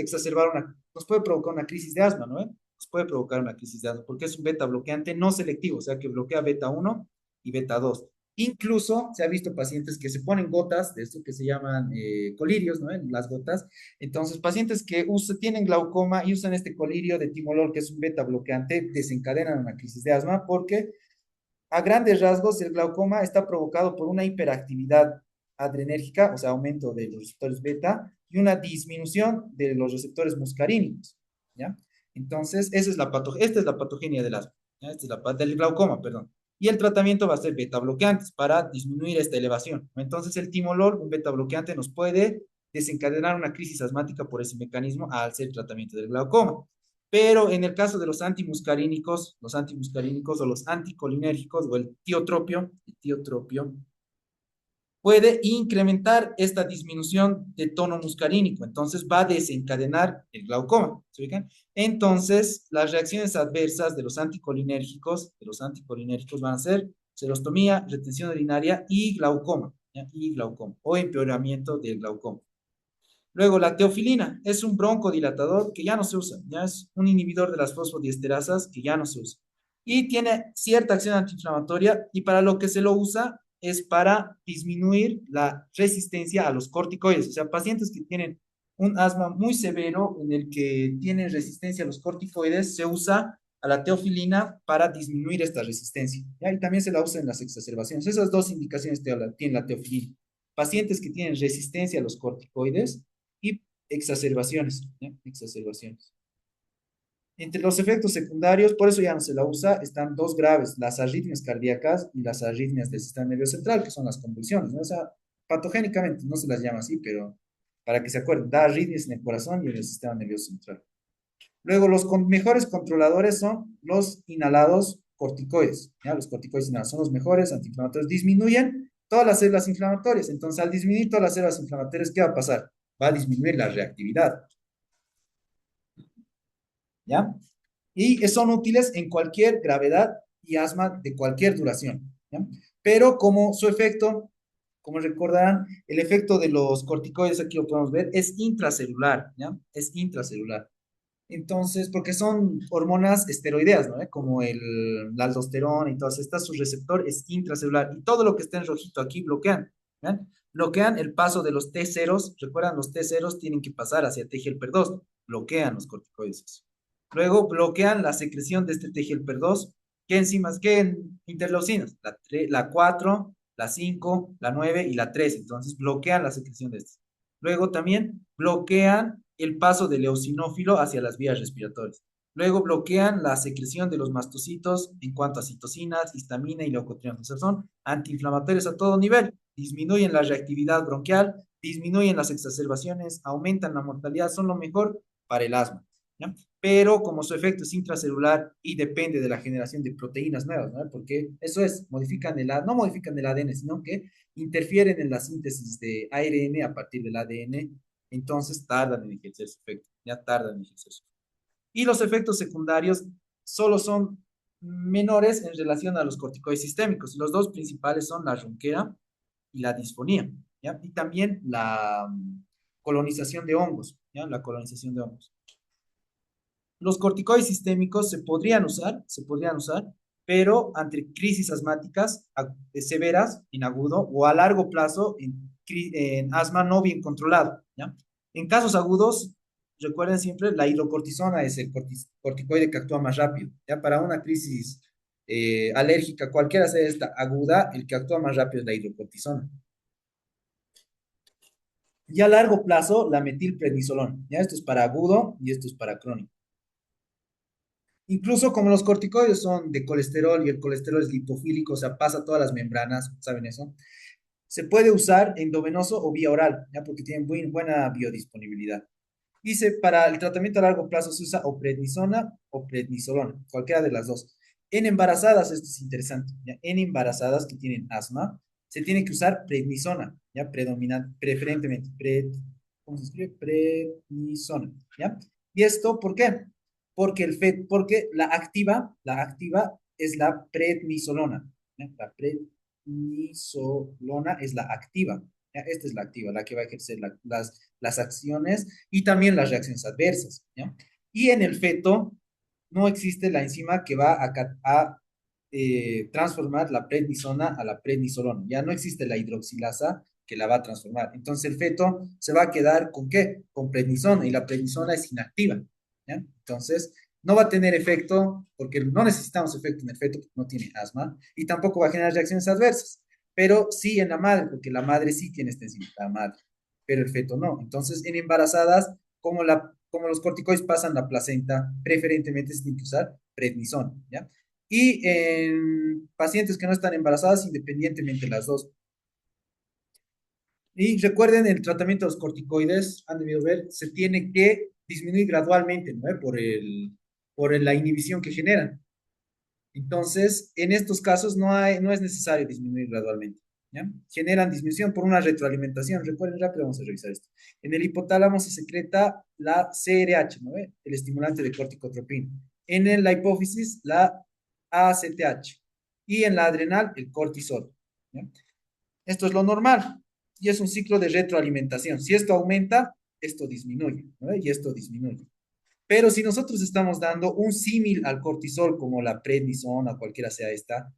provocar una crisis de asma, ¿no? Nos puede provocar una crisis de asma, porque es un beta bloqueante no selectivo, o sea que bloquea beta 1 y beta 2. Incluso se ha visto pacientes que se ponen gotas de esto que se llaman colirios, ¿no? Las gotas. Entonces, pacientes que tienen glaucoma y usan este colirio de timolol, que es un beta bloqueante, desencadenan una crisis de asma porque a grandes rasgos, el glaucoma está provocado por una hiperactividad adrenérgica, o sea, aumento de los receptores beta, y una disminución de los receptores muscarínicos, ¿ya? Entonces, esta es la patogenia del asma, ¿ya? Esta es del glaucoma, perdón. Y el tratamiento va a ser beta bloqueantes para disminuir esta elevación. Entonces, el timolol, un beta bloqueante, nos puede desencadenar una crisis asmática por ese mecanismo al ser tratamiento del glaucoma. Pero en el caso de los antimuscarínicos o los anticolinérgicos o el tiotropio puede incrementar esta disminución de tono muscarínico, entonces va a desencadenar el glaucoma, ¿se ubican? Entonces, las reacciones adversas de los anticolinérgicos van a ser serostomía, retención urinaria y glaucoma, ¿ya? Y glaucoma, o empeoramiento del glaucoma. Luego, la teofilina es un broncodilatador que ya no se usa, ya es un inhibidor de las fosfodiesterasas que ya no se usa. Y tiene cierta acción antiinflamatoria y para lo que se lo usa es para disminuir la resistencia a los corticoides. O sea, pacientes que tienen un asma muy severo en el que tienen resistencia a los corticoides, se usa a la teofilina para disminuir esta resistencia. ¿Ya? Y también se la usa en las exacerbaciones. Esas dos indicaciones tiene la teofilina. Pacientes que tienen resistencia a los corticoides y exacerbaciones. ¿Ya? Exacerbaciones. Entre los efectos secundarios, por eso ya no se la usa, están dos graves, las arritmias cardíacas y las arritmias del sistema nervioso central, que son las convulsiones, ¿no? O sea, patogénicamente no se las llama así, pero para que se acuerden, da arritmias en el corazón y en el sistema nervioso central. Luego, los mejores controladores son los inhalados corticoides, ¿ya? Los corticoides inhalados son los mejores antiinflamatorios, disminuyen todas las células inflamatorias, entonces al disminuir todas las células inflamatorias, ¿qué va a pasar? Va a disminuir la reactividad, ¿ya? Y son útiles en cualquier gravedad y asma de cualquier duración, ¿ya? Pero como su efecto, como recordarán, el efecto de los corticoides, aquí lo podemos ver, es intracelular, ¿ya? Es intracelular. Entonces, porque son hormonas esteroideas, ¿no? Como la aldosterona y todas estas, su receptor es intracelular. Y todo lo que está en rojito aquí bloquean, ¿ya? Bloquean el paso de los T ceros. Recuerdan, los T ceros tienen que pasar hacia TGLP2. Bloquean los corticoides. Luego bloquean la secreción de este TGLP2. ¿Qué enzimas? ¿Qué interleucinas? La 4, la 5, la 9 y la 3. Entonces bloquean la secreción de estas. Luego también bloquean el paso del eosinófilo hacia las vías respiratorias. Luego bloquean la secreción de los mastocitos en cuanto a citocinas, histamina y leucotrienos. O sea, son antiinflamatorios a todo nivel. Disminuyen la reactividad bronquial, disminuyen las exacerbaciones, aumentan la mortalidad, son lo mejor para el asma. ¿Ya? Pero como su efecto es intracelular y depende de la generación de proteínas nuevas, ¿no? Porque eso es, no modifican el ADN, sino que interfieren en la síntesis de ARN a partir del ADN, entonces tardan en ejercer su efecto, ya tardan en ejercer su efecto. Y los efectos secundarios solo son menores en relación a los corticoides sistémicos. Los dos principales son la ronquera y la disfonía, ¿ya? Y también la colonización de hongos, ¿ya? La colonización de hongos. Los corticoides sistémicos se podrían usar, pero ante crisis asmáticas severas en agudo o a largo plazo en asma no bien controlado, ¿ya? En casos agudos, recuerden siempre, la hidrocortisona es el corticoide que actúa más rápido, ¿ya? Para una crisis alérgica, cualquiera sea esta aguda, el que actúa más rápido es la hidrocortisona. Y a largo plazo, la metilprednisolona, ¿ya? Esto es para agudo y esto es para crónico. Incluso como los corticoides son de colesterol y el colesterol es lipofílico, o sea, pasa todas las membranas, ¿saben eso? Se puede usar endovenoso o vía oral, ¿ya? Porque tienen buena biodisponibilidad. Dice, para el tratamiento a largo plazo se usa o prednisona o prednisolona, cualquiera de las dos. En embarazadas, esto es interesante, ¿ya? En embarazadas que tienen asma, se tiene que usar prednisona, ¿ya? Preferentemente, ¿cómo se escribe? Prednisona, ¿ya? ¿Y esto por qué? Porque la activa es la prednisolona, ¿ya? La prednisolona es la activa, ¿ya? Esta es la activa, la que va a ejercer las acciones y también las reacciones adversas, ¿ya? Y en el feto no existe la enzima que va a transformar la prednisona a la prednisolona. Ya no existe la hidroxilasa que la va a transformar. Entonces el feto se va a quedar ¿con qué? Con prednisona y la prednisona es inactiva, ¿ya? Entonces no va a tener efecto porque no necesitamos efecto en el feto porque no tiene asma y tampoco va a generar reacciones adversas, pero sí en la madre, porque la madre sí tiene esta enzima, la madre, pero el feto no. Entonces en embarazadas, como los corticoides pasan la placenta, preferentemente se tiene que usar prednisona, ¿ya? Y en pacientes que no están embarazadas, independientemente de las dos. Y recuerden, el tratamiento de los corticoides, han debido ver, se tiene que disminuir gradualmente, ¿no? Por la inhibición que generan. Entonces, en estos casos no es necesario disminuir gradualmente, ¿ya? Generan disminución por una retroalimentación. Recuerden rápido, vamos a revisar esto. En el hipotálamo se secreta la CRH, ¿no? El estimulante de corticotropina. La hipófisis, la ACTH. Y en la adrenal, el cortisol, ¿ya? Esto es lo normal y es un ciclo de retroalimentación. Si esto aumenta, esto disminuye, ¿no? Y esto disminuye. Pero si nosotros estamos dando un símil al cortisol, como la prednisona o cualquiera sea esta,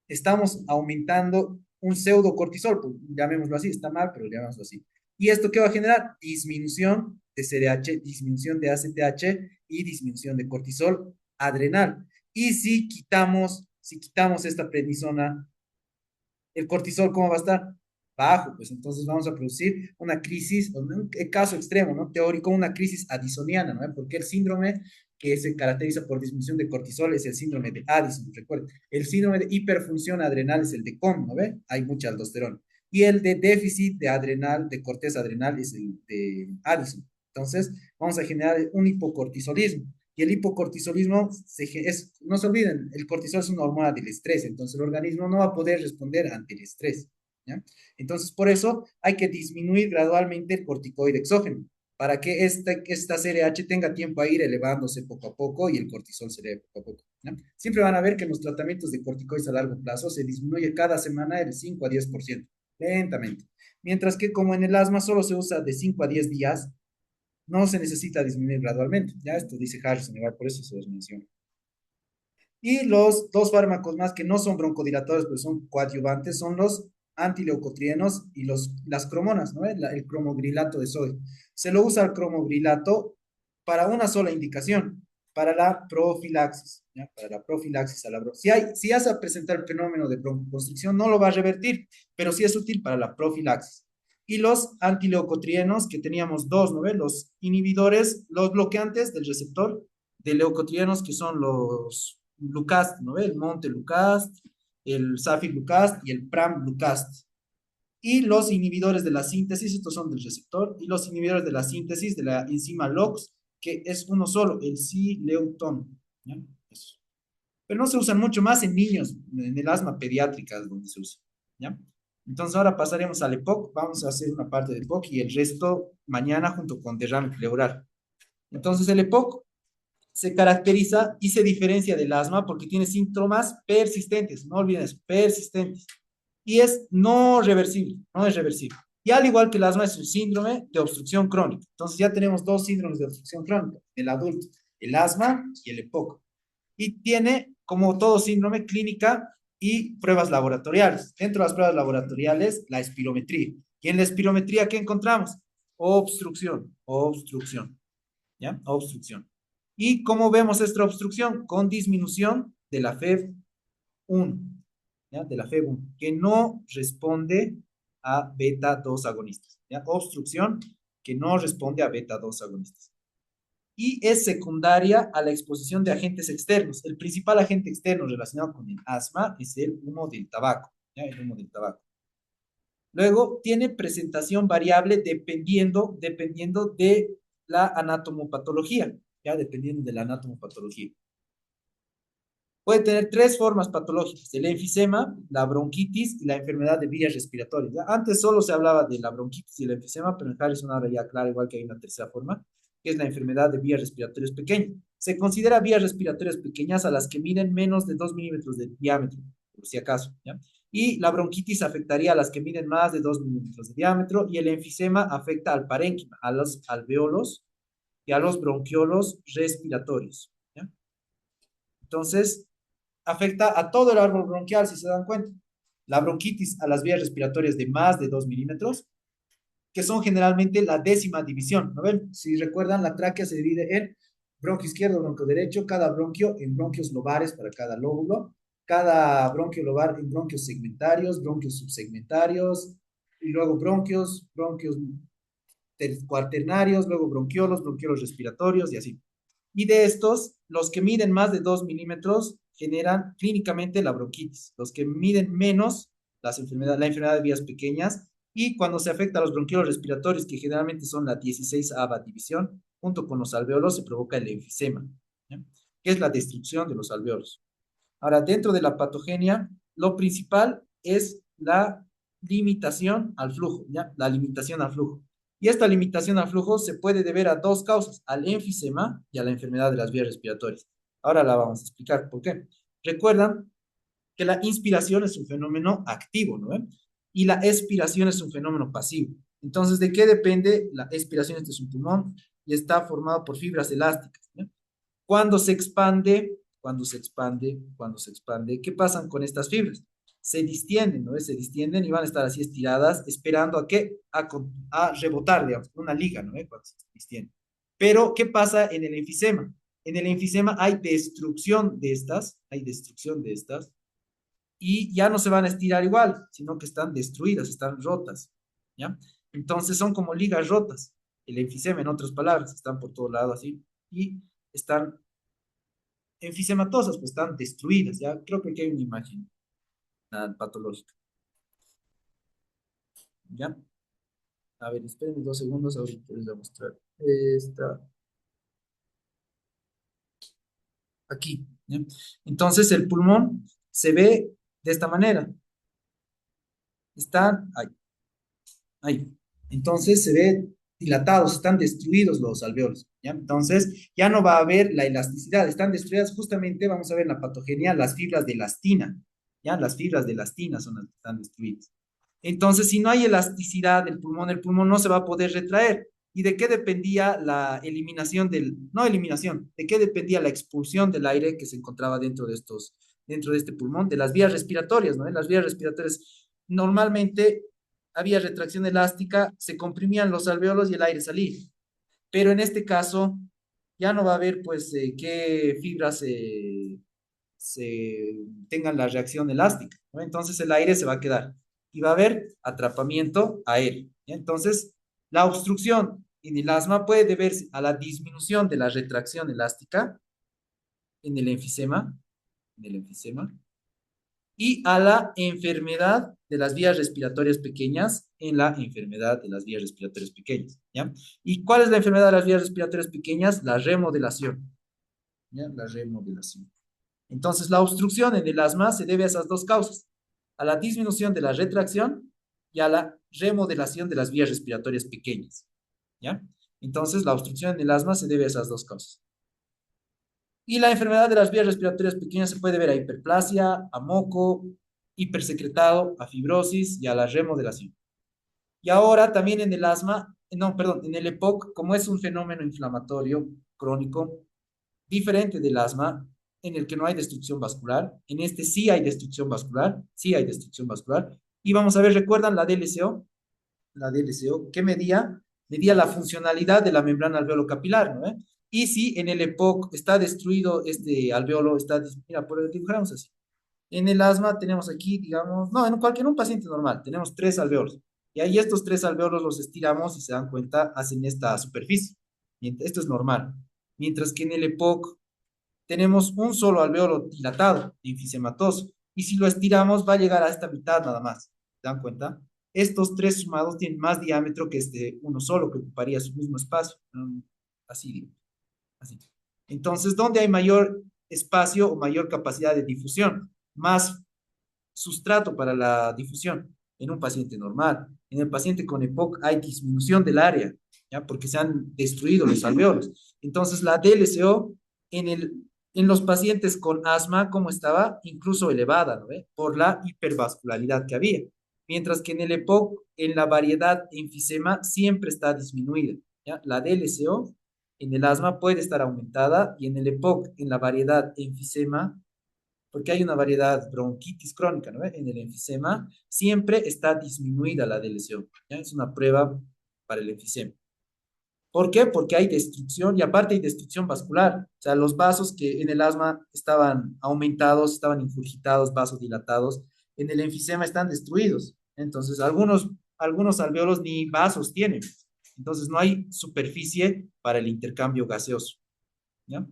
estamos aumentando un pseudocortisol, pues, llamémoslo así, está mal, pero llamémoslo así. ¿Y esto qué va a generar? Disminución de CRH, disminución de ACTH y disminución de cortisol adrenal. Y si quitamos esta prednisona, el cortisol, ¿cómo va a estar? Bajo, pues entonces vamos a producir una crisis, en un caso extremo, ¿no? Teórico, una crisis addisoniana, ¿no? Porque el síndrome que se caracteriza por disminución de cortisol es el síndrome de Addison, recuerden. El síndrome de hiperfunción adrenal es el de COM, ¿no ve? Hay mucha aldosterona. Y el de déficit de adrenal, de corteza adrenal, es el de Addison. Entonces, vamos a generar un hipocortisolismo. Y el hipocortisolismo, no se olviden, el cortisol es una hormona del estrés, entonces el organismo no va a poder responder ante el estrés. ¿Ya? Entonces, por eso hay que disminuir gradualmente el corticoide exógeno, para que esta CRH tenga tiempo a ir elevándose poco a poco y el cortisol se eleve poco a poco. ¿Ya? Siempre van a ver que en los tratamientos de corticoides a largo plazo se disminuye cada semana el 5 a 10%, lentamente. Mientras que como en el asma solo se usa de 5 a 10 días, no se necesita disminuir gradualmente. Ya esto dice Harrison, igual por eso se los menciono. Y los dos fármacos más que no son broncodilatadores, pero son coadyuvantes, son los antileucotrienos y las cromonas, ¿no? El cromogrilato de sodio. Se lo usa el cromogrilato para una sola indicación, para la profilaxis, ¿ya? Para la profilaxis a la si ya se presenta el fenómeno de broncoconstricción, no lo va a revertir, pero sí es útil para la profilaxis. Y los antileucotrienos, que teníamos dos, ¿no? Los inhibidores, los bloqueantes del receptor de leucotrienos, que son los Lucast, ¿no? El Monte Lucast, el Safir Lucast y el Pram Lucast. Y los inhibidores de la síntesis, estos son del receptor, y los inhibidores de la síntesis de la enzima LOX, que es uno solo, el C-Leuton. ¿Ya? Eso. Pero no se usan mucho más en niños, en el asma pediátrica es donde se usa. ¿Ya? Entonces ahora pasaremos al EPOC, vamos a hacer una parte de EPOC y el resto mañana junto con derrame pleural. Entonces el EPOC se caracteriza y se diferencia del asma porque tiene síntomas persistentes, no olviden eso, persistentes. Y es no reversible, no es reversible. Y al igual que el asma es un síndrome de obstrucción crónica. Entonces ya tenemos dos síndromes de obstrucción crónica, el adulto, el asma y el EPOC. Y tiene, como todo síndrome, clínica y pruebas laboratoriales. Dentro de las pruebas laboratoriales, la espirometría. Y en la espirometría, ¿qué encontramos? Obstrucción, obstrucción, ¿ya? Obstrucción. ¿Y cómo vemos esta obstrucción? Con disminución de la FEV1, ¿ya? De la FEV1, que no responde a beta 2 agonistas, ¿ya? Obstrucción que no responde a beta 2 agonistas. Y es secundaria a la exposición de agentes externos. El principal agente externo relacionado con el asma es el humo del tabaco, ¿ya? El humo del tabaco. Luego, tiene presentación variable dependiendo de la anatomopatología, ya dependiendo de la anatomopatología. Puede tener tres formas patológicas: el enfisema, la bronquitis y la enfermedad de vías respiratorias. ¿Ya? Antes solo se hablaba de la bronquitis y el enfisema, pero en Harrison ahora ya claro, igual que hay una tercera forma, que es la enfermedad de vías respiratorias pequeñas. Se considera vías respiratorias pequeñas a las que miden menos de 2 milímetros de diámetro, por si acaso. ¿Ya? Y la bronquitis afectaría a las que miden más de 2 milímetros de diámetro y el enfisema afecta al parénquima, a los alveolos y a los bronquiolos respiratorios. ¿Ya? Entonces, afecta a todo el árbol bronquial, si se dan cuenta. La bronquitis a las vías respiratorias de más de 2 milímetros, que son generalmente la décima división, ¿no ven? Si recuerdan, la tráquea se divide en bronquio izquierdo, bronquio derecho, cada bronquio en bronquios lobares para cada lóbulo, cada bronquio lobar en bronquios segmentarios, bronquios subsegmentarios, y luego bronquios cuaternarios, luego bronquiolos respiratorios y así. Y de estos, los que miden más de 2 milímetros generan clínicamente la bronquitis. Los que miden menos, la enfermedad de vías pequeñas, y cuando se afecta a los bronquiolos respiratorios, que generalmente son la 16ª división, junto con los alveolos se provoca el enfisema, ¿ya? Que es la destrucción de los alveolos. Ahora, dentro de la patogenia, lo principal es la limitación al flujo, ¿ya? La limitación al flujo. Y esta limitación al flujo se puede deber a dos causas: al enfisema y a la enfermedad de las vías respiratorias. Ahora la vamos a explicar por qué. Recuerdan que la inspiración es un fenómeno activo, ¿no? Y la expiración es un fenómeno pasivo. Entonces, ¿de qué depende la expiración? Este es un pulmón y está formado por fibras elásticas, ¿no? Cuando se expande, ¿qué pasan con estas fibras? Se distienden, ¿no? Se distienden y van a estar así estiradas, esperando a qué, a rebotar, digamos, una liga, ¿no? Cuando se distiende. Pero, ¿qué pasa en el enfisema? En el enfisema hay destrucción de estas, y ya no se van a estirar igual, sino que están destruidas, están rotas, ¿ya? Entonces son como ligas rotas. El enfisema, en otras palabras, están por todo lado así, y están enfisematosas, pues están destruidas, ¿ya? Creo que aquí hay una imagen patológica, ¿ya? A ver, espérenme 2 segundos, ahorita les voy a mostrar. Está aquí, ¿ya? Entonces el pulmón se ve de esta manera. Están ahí, ahí. Entonces se ve dilatados, están destruidos los alveolos, ¿ya? Entonces ya no va a haber la elasticidad, están destruidas justamente, vamos a ver en la patogenia, las fibras de elastina, ¿ya? Las fibras de elastina son las que están destruidas. Entonces, si no hay elasticidad del pulmón, el pulmón no se va a poder retraer. ¿Y de qué dependía la eliminación no eliminación, de qué dependía la expulsión del aire que se encontraba dentro de este pulmón? De las vías respiratorias, ¿no? En las vías respiratorias normalmente había retracción elástica, se comprimían los alveolos y el aire salía. Pero en este caso ya no va a haber, pues, qué fibras se tengan la reacción elástica, ¿no? Entonces el aire se va a quedar y va a haber atrapamiento aéreo, ¿ya? Entonces, la obstrucción en el asma puede deberse a la disminución de la retracción elástica en el enfisema, en el enfisema, y a la enfermedad de las vías respiratorias pequeñas en la enfermedad de las vías respiratorias pequeñas, ¿ya? ¿Y cuál es la enfermedad de las vías respiratorias pequeñas? La remodelación, ¿ya? La remodelación. Entonces, la obstrucción en el asma se debe a esas dos causas, a la disminución de la retracción y a la remodelación de las vías respiratorias pequeñas, ¿ya? Entonces, la obstrucción en el asma se debe a esas dos causas. Y la enfermedad de las vías respiratorias pequeñas se puede ver a hiperplasia, a moco, hipersecretado, a fibrosis y a la remodelación. Y ahora también en el asma, no, perdón, en el EPOC, como es un fenómeno inflamatorio crónico, diferente del asma, en el que no hay destrucción vascular. En este sí hay destrucción vascular, sí hay destrucción vascular. Y vamos a ver, ¿recuerdan la DLCO? La DLCO, ¿qué medía? Medía la funcionalidad de la membrana alveolo-capilar, ¿no? Y si en el EPOC está destruido este alveolo, mira, por dibujamos así. En el asma tenemos aquí, digamos, no, en un paciente normal, tenemos 3 alveolos. Y ahí estos 3 alveolos los estiramos y se dan cuenta, hacen esta superficie. Esto es normal. Mientras que en el EPOC tenemos un solo alveolo dilatado, enfisematoso, y si lo estiramos va a llegar a esta mitad nada más. ¿Se dan cuenta? Estos 3 sumados tienen más diámetro que este uno solo, que ocuparía su mismo espacio. Así digo, así. Entonces, ¿dónde hay mayor espacio o mayor capacidad de difusión? Más sustrato para la difusión en un paciente normal. En el paciente con EPOC hay disminución del área, ¿ya? Porque se han destruido los alveolos. Entonces, la DLCO en los pacientes con asma, ¿cómo estaba? Incluso elevada, ¿no ve? Por la hipervascularidad que había. Mientras que en el EPOC, en la variedad enfisema, siempre está disminuida, ¿ya? La DLCO en el asma puede estar aumentada y en el EPOC, en la variedad enfisema, porque hay una variedad bronquitis crónica, ¿no? En el enfisema siempre está disminuida la DLCO, ¿ya? Es una prueba para el enfisema. ¿Por qué? Porque hay destrucción y aparte hay destrucción vascular. O sea, los vasos que en el asma estaban aumentados, estaban ingurgitados, vasos dilatados, en el enfisema están destruidos. Entonces, algunos alveolos ni vasos tienen. Entonces, no hay superficie para el intercambio gaseoso, ¿ya?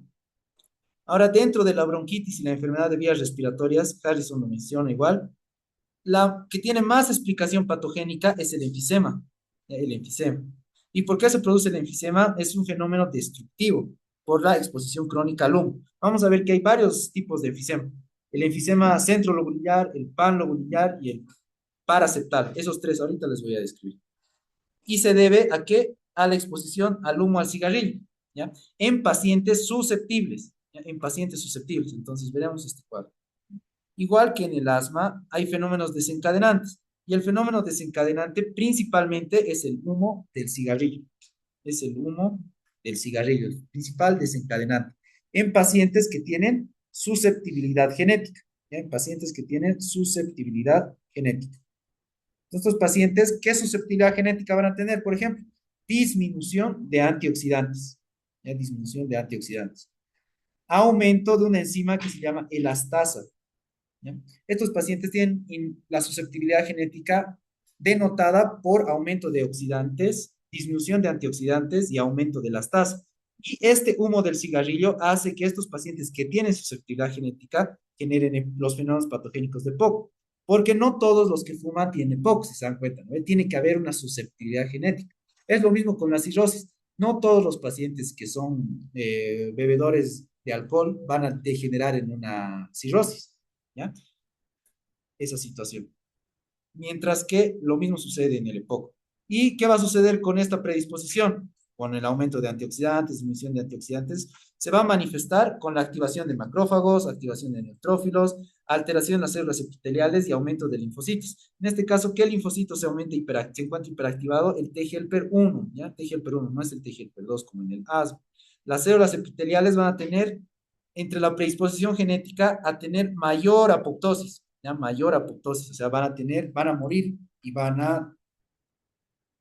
Ahora, dentro de la bronquitis y la enfermedad de vías respiratorias, Harrison lo menciona igual, la que tiene más explicación patogénica es el enfisema, el enfisema. ¿Y por qué se produce el enfisema? Es un fenómeno destructivo por la exposición crónica al humo. Vamos a ver que hay varios tipos de enfisema. El enfisema centrolobular, el panlobular y el paraseptal. Esos 3 ahorita les voy a describir. ¿Y se debe a qué? A la exposición al humo al cigarrillo, ¿ya? En pacientes susceptibles, ¿ya? En pacientes susceptibles. Entonces, veremos este cuadro. Igual que en el asma, hay fenómenos desencadenantes. Y el fenómeno desencadenante principalmente es el humo del cigarrillo. Es el humo del cigarrillo, el principal desencadenante. En pacientes que tienen susceptibilidad genética. ¿Ya? En pacientes que tienen susceptibilidad genética. Estos pacientes, ¿qué susceptibilidad genética van a tener? Por ejemplo, disminución de antioxidantes. ¿Ya? Disminución de antioxidantes. aumento de una enzima que se llama elastasa. ¿Ya? Estos pacientes tienen la susceptibilidad genética denotada por aumento de oxidantes, disminución de antioxidantes y aumento de elastasa. Y este humo del cigarrillo hace que estos pacientes que tienen susceptibilidad genética generen los fenómenos patogénicos de POC. Porque no todos los que fuman tienen POC, si se dan cuenta, ¿no? Tiene que haber una susceptibilidad genética. Es lo mismo con la cirrosis. No todos los pacientes que son bebedores de alcohol van a degenerar en una cirrosis, ¿ya? Esa situación. Mientras que lo mismo sucede en el EPOC. ¿Y qué va a suceder con esta predisposición? Con el aumento de antioxidantes, disminución de antioxidantes, se va a manifestar con la activación de macrófagos, activación de neutrófilos, alteración de las células epiteliales y aumento de linfocitos. En este caso, ¿qué linfocito se se encuentra hiperactivado? El T-helper 1, ¿ya? T-helper 1, no es el T-helper 2 como en el asma. Las células epiteliales van a tener, entre la predisposición genética, a tener mayor apoptosis, ya mayor apoptosis, o sea, van a morir y van a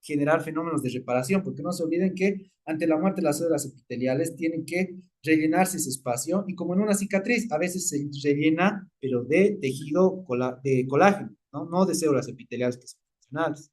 generar fenómenos de reparación, porque no se olviden que ante la muerte las células epiteliales tienen que rellenarse ese espacio y como en una cicatriz, a veces se rellena, pero de tejido de colágeno, ¿no? No de células epiteliales que son funcionales.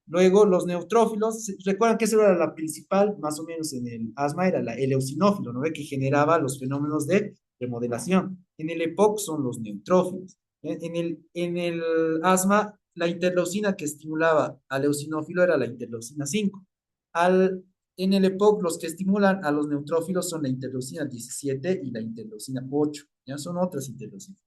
Luego, los neutrófilos, ¿recuerdan qué célula era la principal? Más o menos en el asma era el eosinófilo, ¿no ve? Que generaba los fenómenos de remodelación. En el EPOC son los neutrófilos. En el asma, la interleucina que estimulaba al eosinófilo era la interleucina 5. En el EPOC, los que estimulan a los neutrófilos son la interleucina 17 y la interleucina 8. Ya son otras interleucinas.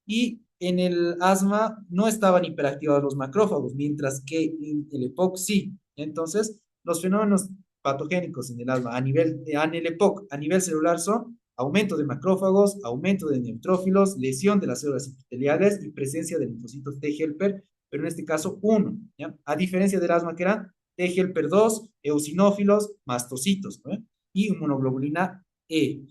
Y en el asma no estaban hiperactivados los macrófagos, mientras que en el EPOC sí. Entonces, los fenómenos patogénicos en el asma en el EPOC a nivel celular son aumento de macrófagos, aumento de neutrófilos, lesión de las células epiteliales y presencia de linfocitos T-helper, pero en este caso uno, ¿ya? A diferencia del asma que eran T-helper 2, eosinófilos, mastocitos, ¿no? Y inmunoglobulina E.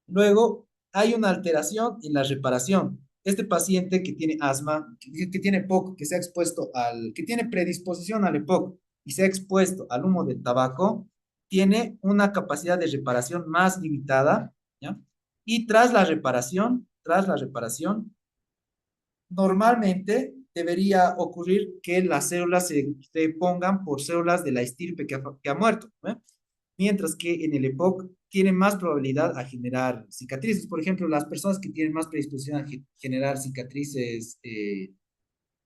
Luego, hay una alteración en la reparación. Este paciente que tiene asma, que tiene POC, que tiene predisposición al EPOC y se ha expuesto al humo del tabaco, tiene una capacidad de reparación más limitada, ¿ya? Y tras la reparación, normalmente debería ocurrir que las células se pongan por células de la estirpe que ha muerto, ¿no? Mientras que en el EPOC tienen más probabilidad a generar cicatrices. Por ejemplo, las personas que tienen más predisposición a generar cicatrices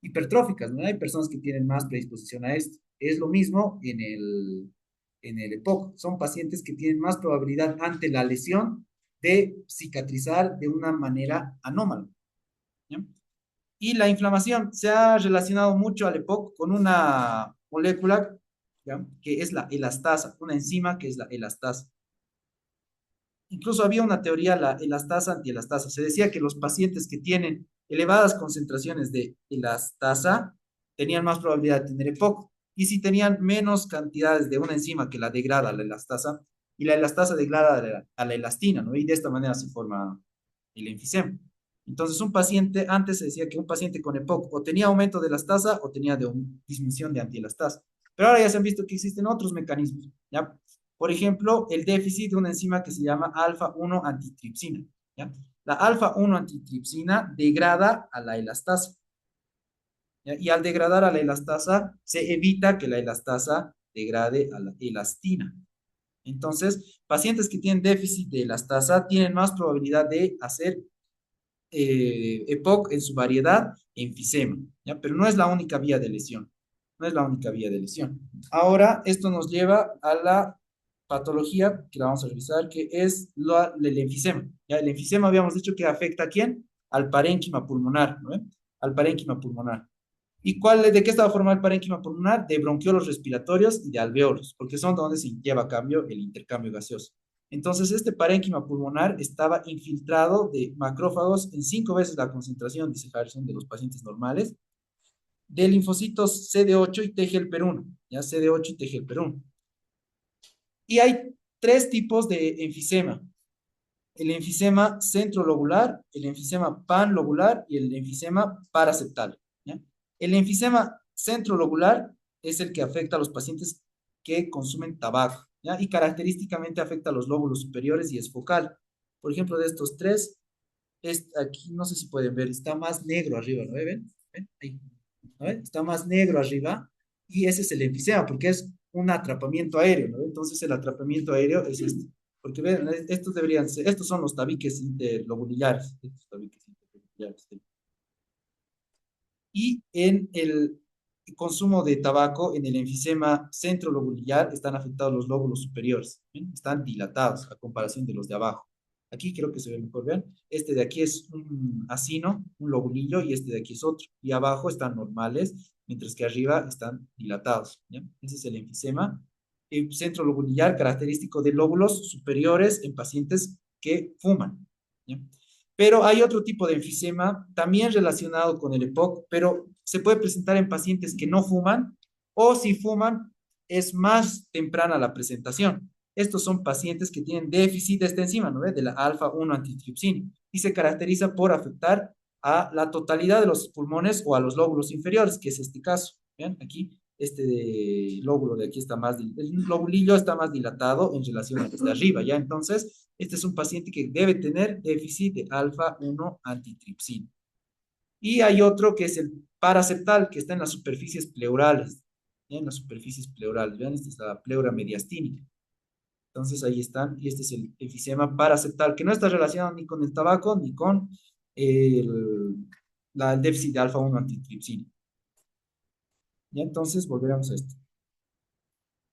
hipertróficas, ¿no? Hay personas que tienen más predisposición a esto. Es lo mismo en el EPOC. Son pacientes que tienen más probabilidad ante la lesión de cicatrizar de una manera anómala, ¿ya? Y la inflamación se ha relacionado mucho al EPOC con una molécula, ¿ya? Que es la elastasa, una enzima que es la elastasa. Incluso había una teoría, la elastasa antielastasa. Se decía que los pacientes que tienen elevadas concentraciones de elastasa tenían más probabilidad de tener EPOC. Y si tenían menos cantidades de una enzima que la degrada la elastasa, y la elastasa degrada a la elastina, ¿no? Y de esta manera se forma el enfisema. Entonces, antes se decía que un paciente con EPOC o tenía aumento de elastasa o tenía disminución de antielastasa. Pero ahora ya se han visto que existen otros mecanismos, ¿ya? Por ejemplo, el déficit de una enzima que se llama alfa-1 antitripsina, ¿ya? La alfa-1 antitripsina degrada a la elastasa, ¿ya? Y al degradar a la elastasa, se evita que la elastasa degrade a la elastina. Entonces, pacientes que tienen déficit de elastasa tienen más probabilidad de hacer EPOC en su variedad enfisema, ¿ya? Pero no es la única vía de lesión. No es la única vía de lesión. Ahora, esto nos lleva a la patología que la vamos a revisar, que es el enfisema. ¿Ya? El enfisema habíamos dicho que afecta a quién? Al parénquima pulmonar, ¿no? Al parénquima pulmonar. ¿De qué estaba formado el parénquima pulmonar? De bronquiolos respiratorios y de alveolos, porque son donde se lleva a cambio el intercambio gaseoso. Entonces, este parénquima pulmonar estaba infiltrado de macrófagos en 5 veces la concentración, dice Harrison, de los pacientes normales, de linfocitos CD8 y T-helper 1, ya CD8 y T-helper 1. Y hay tres tipos de enfisema: el enfisema centrolobular, el enfisema panlobular y el enfisema paraseptal, ¿ya? El enfisema centrolobular es el que afecta a los pacientes que consumen tabaco, ¿ya? Y característicamente afecta a los lóbulos superiores y es focal. Por ejemplo, de estos tres, aquí no sé si pueden ver, está más negro arriba, ¿no ven? ¿Ven? Ahí, ¿no ven? Está más negro arriba y ese es el enfisema porque es un atrapamiento aéreo, ¿no? Entonces el atrapamiento aéreo es este. Porque ven, estos deberían ser, estos son los tabiques interlobulares, estos tabiques interlobulares. Y en el consumo de tabaco, en el enfisema centrolobular, están afectados los lóbulos superiores, ¿ven? Están dilatados a comparación de los de abajo. Aquí creo que se ve mejor, vean. Este de aquí es un acino, un lobulillo, y este de aquí es otro. Y abajo están normales, mientras que arriba están dilatados, ¿ya? Ese es el enfisema centrolobular característico de lóbulos superiores en pacientes que fuman, ¿ya? Pero hay otro tipo de enfisema también relacionado con el EPOC, pero se puede presentar en pacientes que no fuman o si fuman es más temprana la presentación. Estos son pacientes que tienen déficit de esta enzima, ¿no ve? De la alfa-1 antitripsina y se caracteriza por afectar a la totalidad de los pulmones o a los lóbulos inferiores, que es este caso. ¿Vean? Aquí lóbulo de aquí está más, el lobulillo está más dilatado en relación al de arriba, ¿ya? Entonces, este es un paciente que debe tener déficit de alfa-1 antitripsina. Y hay otro que es el paraceptal, que está en las superficies pleurales, ¿ya? En las superficies pleurales, vean, esta es la pleura mediastínica. Entonces ahí están, y este es el enfisema paraceptal, que no está relacionado ni con el tabaco ni con el, el déficit de alfa-1 antitripsina. Y entonces volveremos a esto.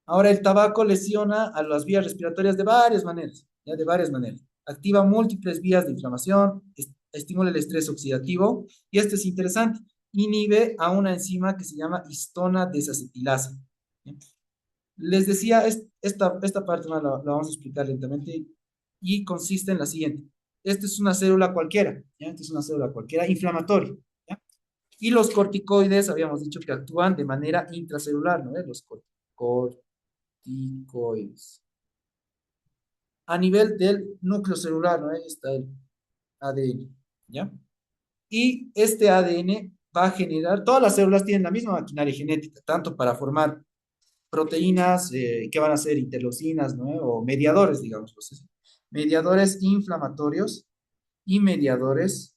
Ahora, el tabaco lesiona a las vías respiratorias de varias maneras, ya de varias maneras. Activa múltiples vías de inflamación, estimula el estrés oxidativo, y esto es interesante, inhibe a una enzima que se llama histona desacetilasa. ¿Ya? Les decía, esta parte la vamos a explicar lentamente, y consiste en la siguiente. Esta es una célula cualquiera, ¿ya? Esta es una célula cualquiera inflamatoria, ¿ya? Y los corticoides, habíamos dicho que actúan de manera intracelular, ¿no? Los corticoides. A nivel del núcleo celular, ¿no? Ahí está el ADN, ¿ya? Y este ADN va a generar, todas las células tienen la misma maquinaria genética, tanto para formar proteínas que van a ser interleucinas, ¿no? O mediadores, digamos, mediadores inflamatorios y mediadores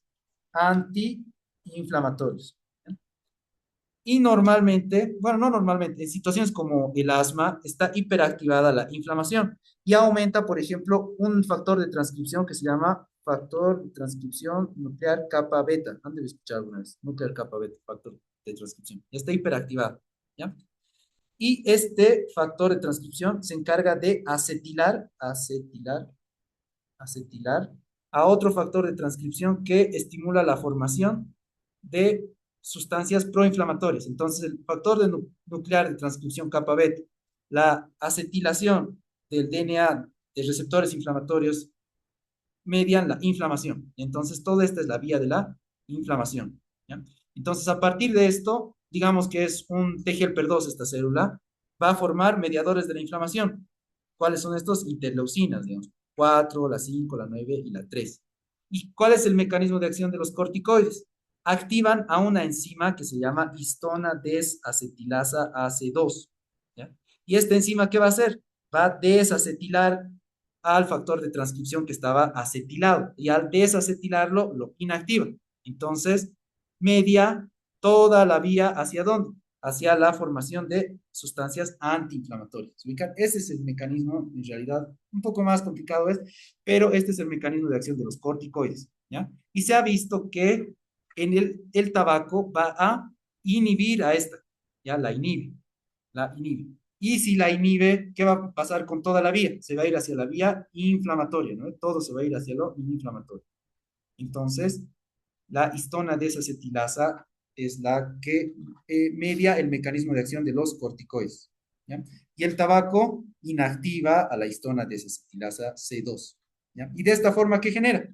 antiinflamatorios. Y normalmente, bueno, no normalmente, en situaciones como el asma, está hiperactivada la inflamación y aumenta, por ejemplo, un factor de transcripción que se llama factor de transcripción nuclear kappa beta. Han de escuchar alguna vez, nuclear kappa beta, factor de transcripción. Está hiperactivado, ¿ya? Y este factor de transcripción se encarga de acetilar a otro factor de transcripción que estimula la formación de sustancias proinflamatorias. Entonces, el factor nuclear de transcripción kappa beta, la acetilación del DNA de receptores inflamatorios median la inflamación. Entonces, toda esta es la vía de la inflamación, ¿ya? Entonces, a partir de esto, digamos que es un TGLP2 esta célula, va a formar mediadores de la inflamación. ¿Cuáles son estos? Interleucinas, digamos. 4, la 5, la 9 y la 3. ¿Y cuál es el mecanismo de acción de los corticoides? Activan a una enzima que se llama histona desacetilasa AC2, ¿ya? ¿Y esta enzima qué va a hacer? Va a desacetilar al factor de transcripción que estaba acetilado y al desacetilarlo lo inactiva. Entonces, media toda la vía hacia dónde? Hacia la formación de sustancias antiinflamatorias. Ese es el mecanismo, en realidad, un poco más complicado es, pero este es el mecanismo de acción de los corticoides, ¿ya? Y se ha visto que en el tabaco va a inhibir a esta, ¿ya? La inhibe. Y si la inhibe, ¿qué va a pasar con toda la vía? Se va a ir hacia la vía inflamatoria, ¿no? Todo se va a ir hacia lo inflamatorio. Entonces, la histona desacetilasa es la que media el mecanismo de acción de los corticoides, ¿ya? Y el tabaco inactiva a la histona desacetilasa C2, ¿ya? Y de esta forma, ¿qué genera?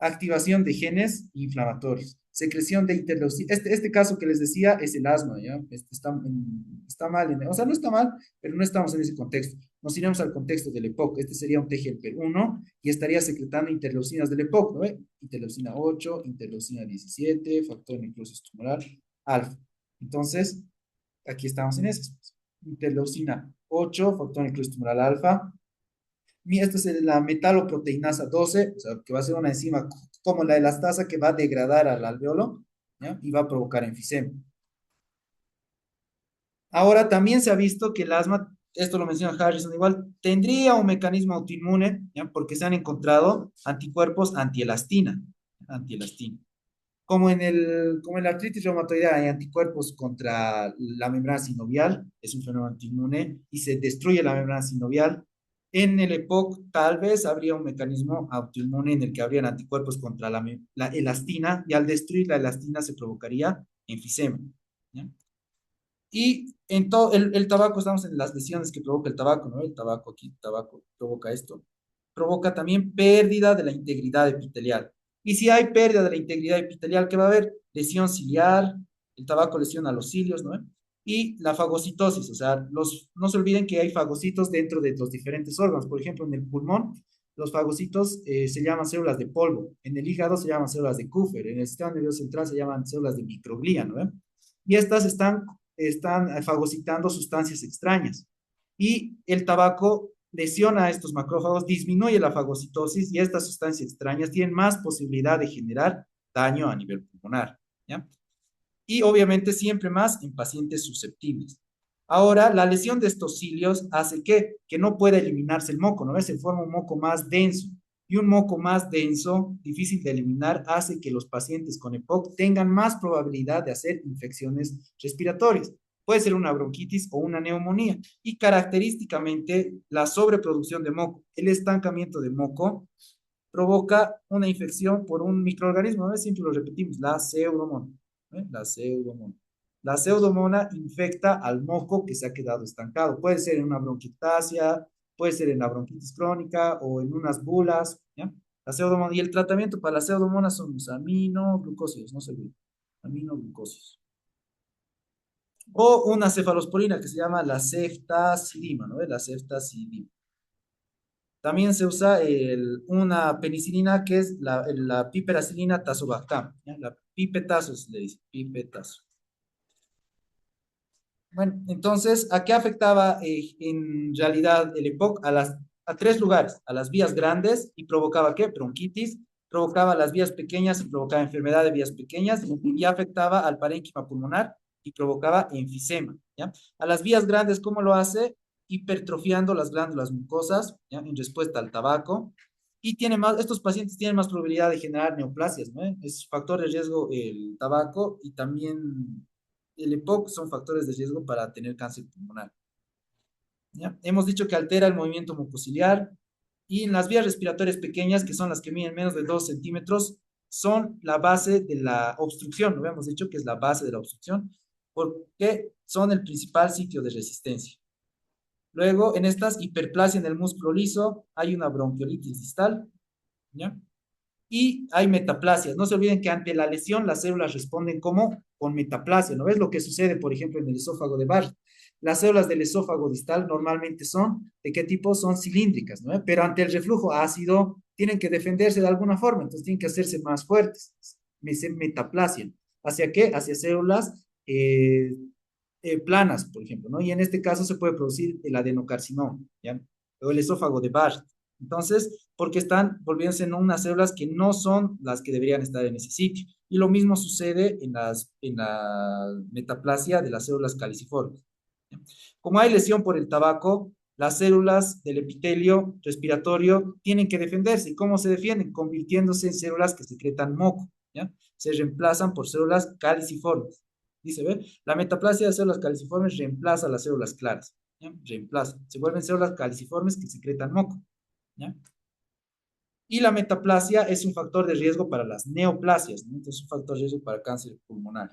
Activación de genes inflamatorios, secreción de interleucina. Este caso que les decía es el asma, ¿ya? Está mal, o sea, no está mal, pero no estamos en ese contexto. Nos iremos al contexto del EPOC. Este sería un TGLP1 y estaría secretando interleucinas del EPOC, ¿no? Interleucina 8, interleucina 17, factor de necrosis tumoral, alfa. Entonces, aquí estamos en esas. interleucina 8, factor necrosis tumoral alfa. Esto es la metaloproteinasa 12, o sea, que va a ser una enzima como la elastasa que va a degradar al alveolo, ¿ya? Y va a provocar enfisema. Ahora también se ha visto que el asma, esto lo menciona Harrison, igual tendría un mecanismo autoinmune, ¿ya? Porque se han encontrado anticuerpos antielastina, antielastina. Como en la artritis reumatoidea hay anticuerpos contra la membrana sinovial, es un fenómeno autoinmune y se destruye la membrana sinovial. En el EPOC tal vez habría un mecanismo autoinmune en el que habrían anticuerpos contra la elastina y al destruir la elastina se provocaría enfisema. ¿Ya? Y en todo el tabaco, estamos en las lesiones que provoca el tabaco, ¿no? El tabaco aquí, el tabaco provoca esto. Provoca también pérdida de la integridad epitelial. Y si hay pérdida de la integridad epitelial, ¿qué va a haber? Lesión ciliar, el tabaco lesiona los cilios, ¿no? Y la fagocitosis, o sea, no se olviden que hay fagocitos dentro de los diferentes órganos. Por ejemplo, en el pulmón, los fagocitos se llaman células de polvo. En el hígado se llaman células de Kupffer. En el sistema nervioso central se llaman células de microglía, ¿no? Y estas están fagocitando sustancias extrañas. Y el tabaco lesiona a estos macrófagos, disminuye la fagocitosis y estas sustancias extrañas tienen más posibilidad de generar daño a nivel pulmonar. ¿Ya? Y obviamente siempre más en pacientes susceptibles. Ahora, la lesión de estos cilios hace que no pueda eliminarse el moco, ¿no ves? Se forma un moco más denso. Y un moco más denso, difícil de eliminar, hace que los pacientes con EPOC tengan más probabilidad de hacer infecciones respiratorias. Puede ser una bronquitis o una neumonía. Y característicamente, la sobreproducción de moco, el estancamiento de moco, provoca una infección por un microorganismo, ¿no? Siempre lo repetimos, la pseudomonas. ¿eh? La pseudomonas. La pseudomona infecta al moco que se ha quedado estancado. Puede ser en una bronquitasia, puede ser en la bronquitis crónica o en unas bulas. ¿Ya? La pseudomonas. Y el tratamiento para la pseudomonas son los aminoglucósidos, no se olviden. Aminoglucósidos. O una cefalosporina que se llama la ceftazidima, ¿no? La ceftazidima. También se usa una penicilina que es la piperacilina tazobactam. ¿Ya? La pipetazo se le dice, pipetazo. Bueno, entonces, ¿a qué afectaba en realidad el EPOC? A tres lugares, a las vías grandes y provocaba ¿qué? Bronquitis, provocaba las vías pequeñas y provocaba enfermedad de vías pequeñas y afectaba al parénquima pulmonar y provocaba enfisema, ¿ya? A las vías grandes, ¿cómo lo hace? Hipertrofiando las glándulas mucosas, ¿ya? En respuesta al tabaco. Y estos pacientes tienen más probabilidad de generar neoplasias, ¿no? Es factor de riesgo el tabaco y también el EPOC son factores de riesgo para tener cáncer pulmonar. ¿Ya? Hemos dicho que altera el movimiento mucociliar y en las vías respiratorias pequeñas, que son las que miden menos de 2 centímetros, son la base de la obstrucción. Lo hemos dicho que es la base de la obstrucción porque son el principal sitio de resistencia. Luego, en estas hiperplasia en el músculo liso, hay una bronquiolitis distal, ¿ya? Y hay metaplasias. No se olviden que ante la lesión las células responden como con metaplasia. ¿No ves lo que sucede, por ejemplo, en el esófago de Barrett? Las células del esófago distal normalmente son, ¿de qué tipo? Son cilíndricas, ¿no? Pero ante el reflujo ácido tienen que defenderse de alguna forma, entonces tienen que hacerse más fuertes. Metaplasia. ¿Hacia qué? Hacia células planas, por ejemplo, ¿no? Y en este caso se puede producir el adenocarcinoma, ¿ya? O el esófago de Barrett. Entonces, porque están volviéndose en unas células que no son las que deberían estar en ese sitio. Y lo mismo sucede en la metaplasia de las células caliciformes. ¿Ya? Como hay lesión por el tabaco, las células del epitelio respiratorio tienen que defenderse. ¿Y cómo se defienden? Convirtiéndose en células que secretan moco, ¿ya? Se reemplazan por células caliciformes. Dice, ¿ve? La metaplasia de células caliciformes reemplaza las células claras. ¿Ya? Reemplaza. Se vuelven células caliciformes que secretan moco. ¿Ya? Y la metaplasia es un factor de riesgo para las neoplasias, ¿no? Entonces, es un factor de riesgo para cáncer pulmonar.